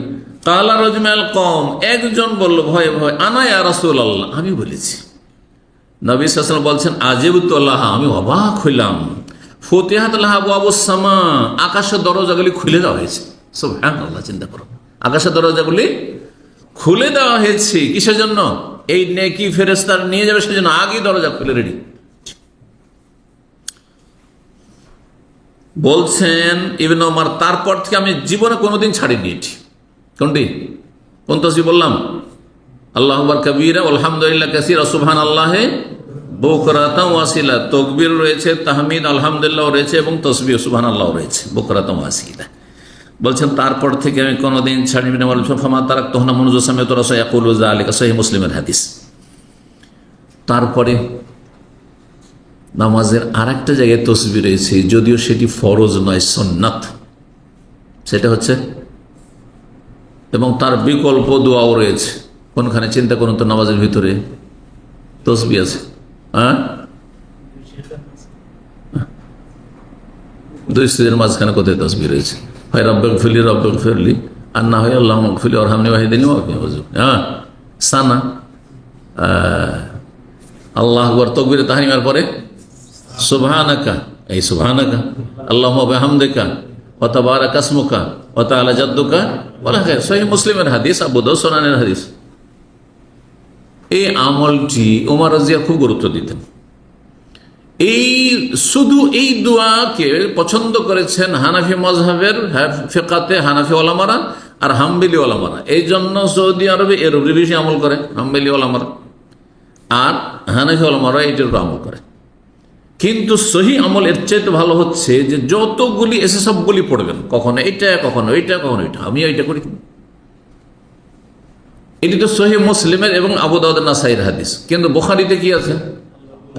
কালা রাজমাল কওম, একজন বলল ভয়ে ভয়ে, আনা ইয়া রাসূলুল্লাহ, আমি বলেছি। নবী সাল্লাল্লাহু আলাইহি ওয়াসাল্লাম বলছেন, আজিবতু লাহা, আমি অবাক হইলাম। ফুতিহাত লাহা আবওয়াবুস সামা, আকাশের দরজাগুলি খুলে দেওয়া হয়েছে। সুবহানাল্লাহ, চিন্তা করো, আকাশের দরজাগুলি খুলে দেওয়া হয়েছে কিসের জন্য? এই নেকি ফেরেশতা নিয়ে যাবে সেজন্য, আগেই দরজা খুলে রেডি। বলছেন ইবনে ওমর, তারপর থেকে আমি জীবনে কোনোদিন ছাড়িনি এটি। কোনটি? কোন তাসবিহ বললাম? আল্লাহু আকবার কাবীরা আলহামদুলিল্লাহ কাসীরা সুবহানাল্লাহি বুকরাতাও ওয়া আসীলা, তাকবীর রয়েছে, তাহমিদ আলহামদুলিল্লাহ রয়েছে এবং তাসবিহ সুবহানাল্লাহ রয়েছে, বুকরাতাও ওয়া আসীলা। বলছেন তারপর থেকে আমি কোনোদিন ছাড়িনি না। বলছেন ফামা তারাকতুহু মুনযু সামি'তু রাসূলা ইয়াকুলু যালিকা, সহিহ মুসলিমের হাদিস। তারপরে নামাজের আরেকটা জায়গায় তাসবিহ রয়েছে, যদিও সেটি ফরজ নয়, সুন্নাত, সেটা হচ্ছে, এবং তার বিকল্প দোয়াও রয়েছে। কোনখানে? চিন্তা করুন তো, নামাজের ভিতরে তাসবিহ আছে, হ্যাঁ, দুই স্ত্রীর মাঝখানে কোথায় তাসবিহ রয়েছে? হয় রব্বিগফিরলি রব্বিগফিরলি, আর না হয় আল্লাহুম্মা গফিরলি ওয়ারহামনি ওয়াহদিনি ওয়াহদিনি ওয়াজু, হ্যাঁ, সানা আল্লাহু আকবার তাকবীরে তাহরিমার পরে সুবহানাকা, এই সুবহানাকা আল্লাহুম্মা বিহামদিকা ওয়া তাবারাকা ইসমুকা ওয়া তাআলা জাদ্দুকা ওয়া লা খায়র, সহিহ মুসলিমের হাদিস, আবু দাউদ সুনানের হাদিস। এই আমলটি ওমর রাদিয়াল্লাহু খুব গুরুত্ব দিতেন। এই শুধু এই দোয়াকে পছন্দ করেছেন হানাফি মাযহাবের ফিকহাতে হানাফি ওলামারা আর হাম্বলি ওলামারা, এই জন্য সৌদি আরবে এর উপরে বেশি আমল করে হাম্বলি ওলামারা, আর হানাফি ওলামারা এইটার উপর আমল করে। কিন্তু সহি আমল এর চাইতে ভালো হচ্ছে যে যতগুলি এসে সবগুলি পড়বেন, কখনো এইটা কখনো এইটা কখনো এইটা, আমি এইটা করি। এটি তো সহি মুসলিমের এবং আবু দাউদ নাসাইর হাদিস। কিন্তু বুখারীতে কি আছে?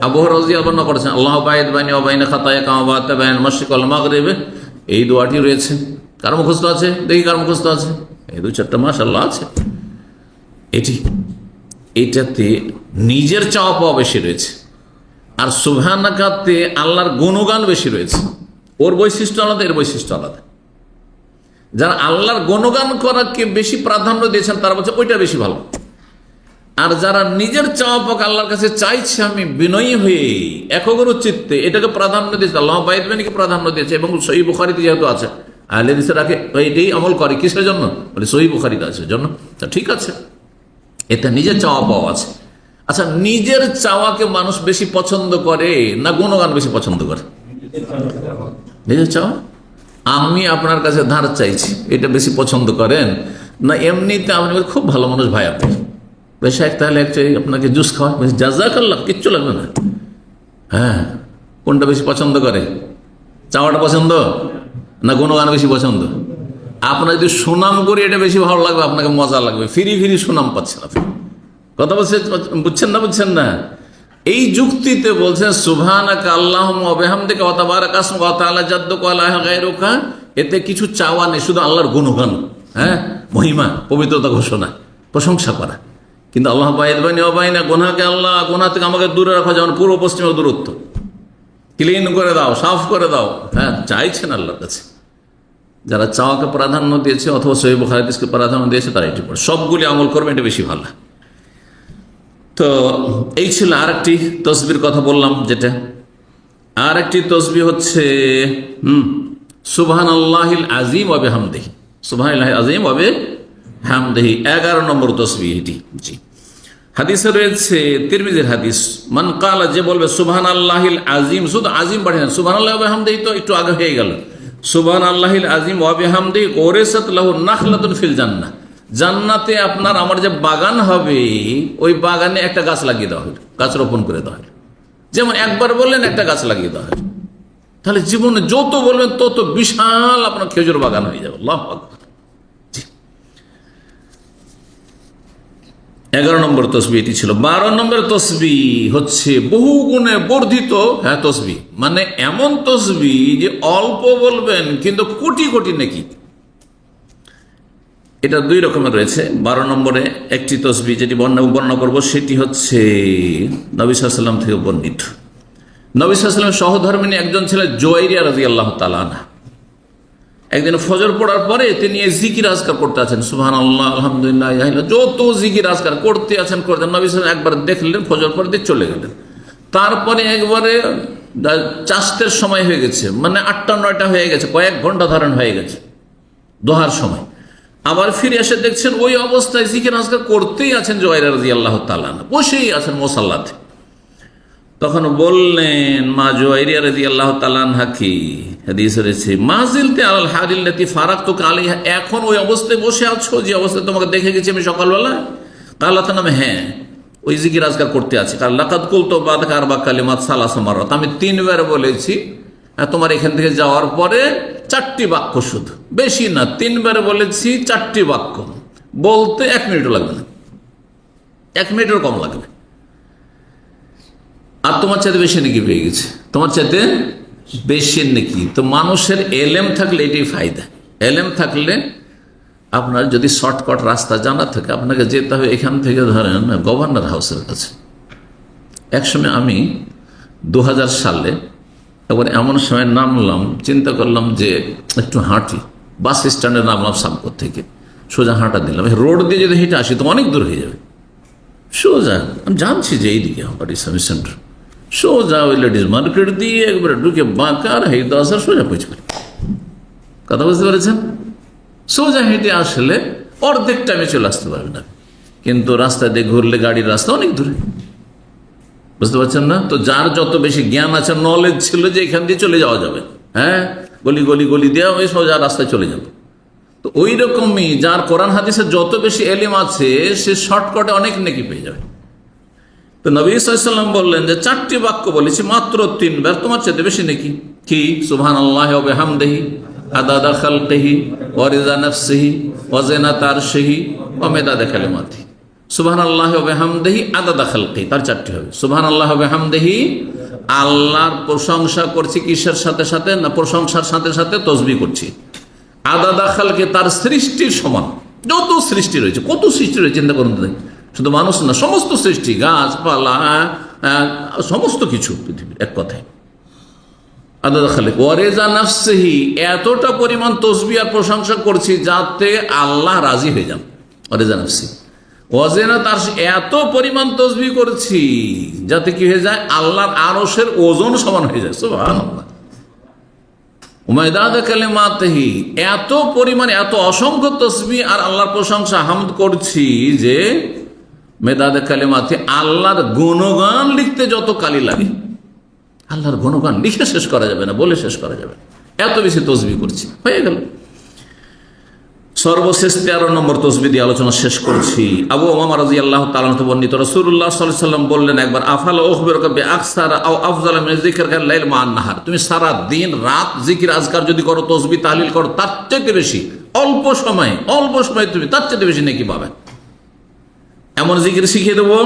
আবু হুরায়রা রাদিয়াল্লাহু আনহু করেছেন, আল্লাহু বা'ইদ বাইনি ওয়া বাইনা খাতায়া কামা বা'আতা বাইনাল মাশরিক ওয়াল মাগরিব, এই দোয়াটি রয়েছে। কার মুখস্থ আছে? দেখি কার মুখস্থ আছে। এই 2-4টা মাশাআল্লাহ আছে। এটাতে নিজের চাওয়া পাওয়া বেশি রয়েছে, আর সুবহানাকাতে আল্লাহর গুণগান বেশি রয়েছে। ওর বৈশিষ্ট্য আলাদা, এর বৈশিষ্ট্য আলাদা। যারা আল্লাহর গুণগান করাকে বেশি প্রাধান্য দিয়েছেন তারা বলছে ওইটা বেশি ভালো। আর যারা নিজের চাওয়া পাক আল্লাহর কাছে চাইছে আমি বিনয়ী হয়ে একগ্র চিত্তে, এটাকে প্রাধান্য দিয়েছে, আল্লাহ বাইদ বাণীকে প্রাধান্য দিয়েছে। এবং সহিহ বুখারীতে যেহেতু আছে, আহলে হাদিসরা এইটাই আমল করে। কিসের জন্য? বলে সহিহ বুখারীতে আছে জন্য। তা ঠিক আছে, এতে নিজের চাওয়া পাওয়া আছে। আচ্ছা, নিজের চাওয়াকে মানুষ বেশি পছন্দ করে না গুণগান বেশি পছন্দ করে? নিজের চাওয়া। আমি আপনার কাছে ধার চাইছি, এটা বেশি পছন্দ করেন না এমনিতে আপনি খুব ভালো মানুষ ভাই, আপনি বেশ তাহলে আপনাকে জুস খাওয়া, জাযাকাল্লাহ, কিচ্ছু লাগবে না। হ্যাঁ, কোনটা বেশি পছন্দ করে? চাওয়াটা পছন্দ না গুণগান বেশি পছন্দ? আপনার যদি সুনাম করি এটা বেশি ভালো লাগবে, আপনাকে মজা লাগবে, ফিরি ফিরি সুনাম পাচ্ছেন আপনি। কথা বলছে, বুঝছেন না? বুঝছেন না? এই যুক্তিতে বলছেন সুবহানাকা আল্লাহুম্মা ওয়া বিহামদিকা ওয়া তাবারাকা ইসমুকা ওয়া তাআলা জাদ্দুকা ওয়া লা ইলাহা গায়রুকা, এতে কিছু চাওয়া নেই, শুধু আল্লাহর গুণগান, হ্যাঁ, মহিমা, পবিত্রতা ঘোষণা, প্রশংসা করা। কিন্তু আল্লাহ বা'ইদ বাইনি ওয়া বাইনা, গুনাহকে আল্লাহ, গুনাহ থেকে আমাকে দূরে রাখা, যেমন পূর্ব পশ্চিমের দূরত্ব। ক্লিন করে দাও, সাফ করে দাও। হ্যাঁ, চাইছেন আল্লাহর কাছে। যারা চাওয়াকে প্রাধান্য দিয়েছে অথবা সহিহ বুখারী হাদিসকে প্রাধান্য দিয়েছে তারা এটি পড়ে, সবগুলি আমল করবে, এটা বেশি ভালো। তো এই ছিল আর একটি তসবির কথা বললাম, যেটা আর একটি তসবি হচ্ছে সুবহানাল্লাহিল আযীম ওয়া বিহামদিহি। সুবহানাল্লাহিল আযীম ওয়া বিহামদিহি 11 নম্বর তসবি এটি। জি, হাদিসে রয়েছে, তিরমিজির হাদিস, মান কালা, যে বলবে সুবহানাল্লাহিল আযীম, শুধু আযীম বাড়ি না, সুবহানাল্লাহি ওয়া বিহামদিহি তো একটু আগে হয়ে গেল। সুবহানাল্লাহিল আযীম ওয়া বিহামদিহি ওরিসাত লাহু নাখলাতুন ফিল জান্নাহ, জান্নাতে আপনার আমার যে বাগান হবে, ওই বাগানে একটা গাছ লাগিয়ে দেওয়া হলো, গাছ রোপণ করে দেওয়া হলো। যেমন একবার বললেন একটা গাছ লাগিয়ে দেওয়া হলো, তাহলে জীবনে যত বলবেন তত বিশাল আপনার খেজুর বাগান হয়ে যাবে। আল্লাহু আকবার। 11 নম্বর তসবি এটি ছিল। 12 নম্বর তসবি হচ্ছে বহু গুণে বর্ধিত তসবি, মানে এমন তসবি যে অল্প বলবেন কিন্তু কোটি কোটি নেকি। এটা 2 রকমের রয়েছে। 12 নম্বরে একটি তসবি যেটি বর্ণনা করব সেটি হচ্ছে নবী সাল্লাল্লাহু আলাইহি ওয়াসাল্লাম থেকে বর্ণিত। নবী সাল্লাল্লাহু আলাইহি ওয়াসাল্লামের সহধর্মিণী একজন ছিলেন জুয়াইরিয়া রাদিয়াল্লাহু তাআলা আনহা। একদিন ফজর পড়ার পরে তিনি এই জিকির আজকার করতে আছেন, সুবহানাল্লাহ, আলহামদুলিল্লাহ, যত জিকির আজকার করতে আছেন। নবী সাল্লাল্লাহু আলাইহি ওয়াসাল্লাম একবার দেখলেন, ফজর পর দিয়ে চলে গেলেন। তারপরে একবারে চাষতের সময় হয়ে গেছে, মানে 8টা-9টা হয়ে গেছে, কয়েক ঘন্টা ধরেন হয়ে গেছে দোহার সময়। আবার ফিরে এসে দেখছেন ওই অবস্থায় জিকির আজকার করতেই আছেন জুয়াইরিয়া রাদিয়াল্লাহু তাআলা আনহা, বসেই আছেন মুসাল্লাতে। তখন বললেন মা জুয়াইরিয়া রাদিয়াল্লাহু তাআলা আনহা কি, হাদিসে রয়েছে, মাজিলতে আলাল হারিল্লাতি ফারাকতুকা আলাইহা, এখন ওই অবস্থায় বসে আছো যে অবস্থায় তোমাকে দেখে গেছি আমি সকালবেলা। কালাত নামে, হ্যাঁ, ওই জিকির আজকার করতে আছে। কাল লাকাদ কুলতু বাদাকা আরবা কালিমাত সালাসা মাররাত, আমি 3 বার বলেছি তোমার এখান থেকে যাওয়ার পরে 4টি বাক্য, শুধু বেশি না, 3 বার বলেছি 4টি বাক্য, বলতে 1 মিনিটও লাগবে না, 1 মিনিটের কম লাগবে। আর তোমার চাইতে বেশি নাকি পেয়ে গেছে, তোমার চাইতে বেশি নাকি। তো মানুষের এলেম থাকলে এটাই ফায়দা। এলেম থাকলে আপনার যদি শর্টকাট রাস্তা জানা থাকে, আপনাকে যেতে হবে এখান থেকে ধরেন গভর্নর হাউসের কাছে। একসময় আমি 2000 সালে একবার এমন সময় নামলাম, চিন্তা করলাম যে একটু হাঁটি, বাস স্ট্যান্ডে নামলাম সামকোর থেকে, সোজা হাঁটা দিলাম, রোড দিয়ে যদি হেঁটে আসি তো অনেক দূর হয়ে যাবে। সোজা আমি জানছি যে এইদিকে আমার ইসলামিক সেন্টার, সোজা ওই লেডিস মার্কেট দিয়ে একবারে ঢুকে বাঁকার হেঁটে 10 সোজা পৌঁছে পারি। কথা বুঝতে পেরেছেন? সোজা হেঁটে আসলে অর্ধেক টাইমে চলে আসতে পারবে না, কিন্তু রাস্তা দিয়ে ঘুরলে গাড়ির রাস্তা অনেক দূরে, বুঝতে পারছেন না? তো যার যত বেশি জ্ঞান আছে, নলেজ ছিল যে এখান দিয়ে চলে যাওয়া যাবে, হ্যাঁ, গলি গলি গলি দিয়ে ওই সোজা রাস্তায় চলে যাবে। তো ওই রকমই যার কোরআন হাদিসের যত বেশি এলিম আছে সে শর্টকাটে অনেক নেকি পেয়ে যাবে। তো নবী সাল্লাল্লাহু আলাইহি ওয়াসাল্লাম বললেন যে 4টি বাক্য বলেছি, মাত্র 3 বার, তোমার চাইতে বেশি নাকি। কি? সুবহানাল্লাহি ওয়া বিহামদিহি আদাদা খালকিহি ওয়া রিদা নাফসিহি ওয়া জিনাতা আরশিহি ওয়া মিদাদা কালিমাতিহি। সুবহানাল্লাহি ওয়া বিহামদিহি আদাদা খালকিহি, তার 4টি হবে। সুবহানাল্লাহি ওয়া বিহামদিহি, আল্লাহর প্রশংসা করছি কিসের সাথে সাথে না, প্রশংসার সাথে সাথে তসবিহ করছি। আদাদা খালকি, তার সৃষ্টির সমান, যত সৃষ্টি রয়েছে, কত সৃষ্টি রয়েছে চিন্তা করুন, শুধু মানুষ না, সমস্ত সৃষ্টি, গাছপালা, সমস্ত কিছু পৃথিবীর, এক কথায় আদাদা খালিক। ওয়ারেজা নাফসিহি, এতটা পরিমাণ তসবিহ আর প্রশংসা করছি যাতে আল্লাহ রাজি হয়ে যান। ওয়ারেজা নাফসি ওয়াজেনা, তার এত পরিমাণ তসবিহ করছি যাতে কি হয়ে যায়, আল্লাহর আরশের ওজন সমান হয়ে যায়। সুবহানাল্লাহ। উমাইদাদা কালিমাতিহি, এত পরিমাণ, এত অসংখ্য তসবিহ আর আল্লাহর প্রশংসা হামদ করছি যে মেদাদা কালিমাতি, আল্লাহর গুণগান লিখতে যত কালি লাগে, আল্লাহর গুণগান লিখে শেষ করা যাবে না, বলে শেষ করা যাবে না, এত বেশি তসবিহ করছি। হয়ে গেল। সর্বশেষ 13 নম্বর তসবিহ দিয়ে আলোচনা শেষ করছি। আবু উমামা রাদিয়াল্লাহু তাআলা থেকে বর্ণিত, রাসূলুল্লাহ সাল্লাল্লাহু আলাইহি ওয়াসাল্লাম বললেন একবার, আফালা উখবিরুকা বিআকসারা আও আফযালা মিন যিকরিকা লাইল মা আন-নাহার, তুমি সারা দিন রাত জিকির আজকার যদি করো, তসবিহ তাহলিল করো, তার চেয়ে বেশি অল্প সময় তুমি তার চেয়ে বেশি নেকি পাবে। এমন জিকির শিখিয়ে দেবো,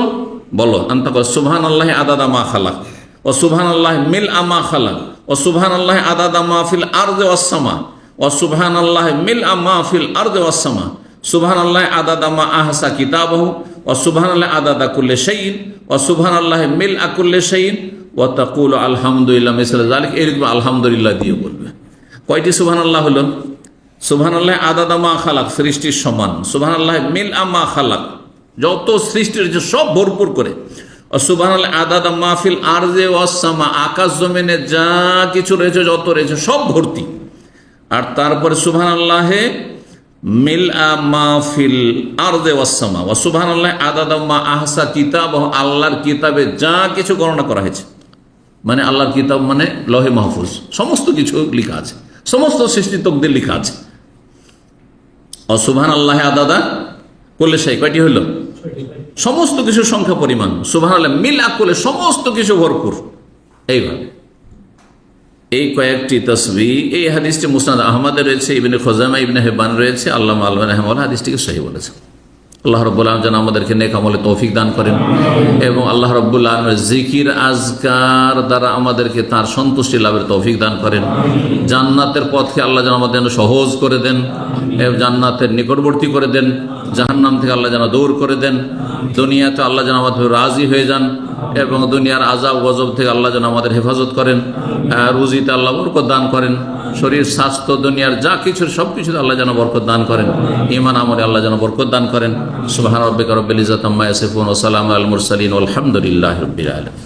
বলো, আনতা কও সুবহানাল্লাহি আদাদা মা খালাক ওয়া সুবহানাল্লাহি মিলআ মা খালাক ওয়া সুবহানাল্লাহি আদাদা মা ফিল আরদি ওয়াস সামা ওয়া সুবহানাল্লাহি মিলআ মা ফিল আরদি ওয়াস সামা সুবহানাল্লাহি আদাদা মা আহসা কিতাবাহু ওয়া সুবহানাল্লাহি আদাদা কুল্লি শাইইন ওয়া সুবহানাল্লাহি মিলআ কুল্লি শাইইন ওয়া তাকুলু আলহামদুলিল্লাহ মিসলা যালিক, এরকম আলহামদুলিল্লাহ দিয়ে বলবে। কয়টি সুবহানাল্লাহ হলো? সুবহানাল্লাহ আদাদা মা খালাক, সৃষ্টির সমান। সুবহানাল্লাহ মিল আমা খালাক, যত সৃষ্টি রয়েছে সব ভরপুর করে। সুবহানাল্লাহ আদাদা মাহফিল আরজে ওয়াস সামা, আকাশ জমিনে যা কিছু রয়েছে, যত রয়েছে সব ভর্তি। আর তারপরে সুবহানাল্লাহে মিল মাহফিল আরজে ওয়াস সামা ওয়া সুবহানাল্লাহ আদাদা মা আহসা কিতাব, আল্লাহর কিতাবে যা কিছু গণনা করা হয়েছে, মানে আল্লাহর কিতাব মানে লহে মাহফুজ, সমস্ত কিছু লেখা আছে, সমস্ত সৃষ্টি তকদির লেখা আছে। ও সুবহানাল্লাহ আদাদা করলে সেই কয়টি হইল? সমস্ত কিছু সংখ্যা পরিমাণ। সুবহানাল্লাহ মিল করলে সমস্ত কিছু ভরপুর। এইভাবে এই কয়েকটি তাসবিহ, এই হাদিসটি মুসনাদ আহমদে রয়েছে, ইবনে খুজাইমা, ইবনে হিব্বান রয়েছে। আল্লামা আলবানী রাহিমাহুল্লাহ হাদিসটিকে সহিহ বলেছেন। আল্লাহ রাব্বুল আলামিন যেন আমাদেরকে নেক আমলে তৌফিক দান করেন এবং আল্লাহ রাব্বুল আলামিনের জিকির আজকার দ্বারা আমাদেরকে তার সন্তুষ্টি লাভের তৌফিক দান করেন। জান্নাতের পথকে আল্লাহ যেন আমাদের জন্য সহজ করে দেন এবং জান্নাতের নিকটবর্তী করে দেন। জাহান্নাম থেকে আল্লাহ যেন দূর করে দেন। দুনিয়াতে আল্লাহ যেন আমাদের রাজি হয়ে যান এবং দুনিয়ার আযাব গজব থেকে আল্লাহ যেন আমাদের হেফাজত করেন। রুজিতে আল্লাহ বরকত দান করেন। শরীর স্বাস্থ্য দুনিয়ার যা কিছু সব কিছুতে আল্লাহ যেন বরকত দান করেন। ঈমান আমলে আল্লাহ যেন বরকত দান করেন। সুবহান রাব্বিকা রাব্বিল ইজ্জাতি আম্মা ইয়াসিফুন ওয়া সালামুন আলাল মুরসালিন ওয়াল হামদুলিল্লাহি রাব্বিল আলামিন।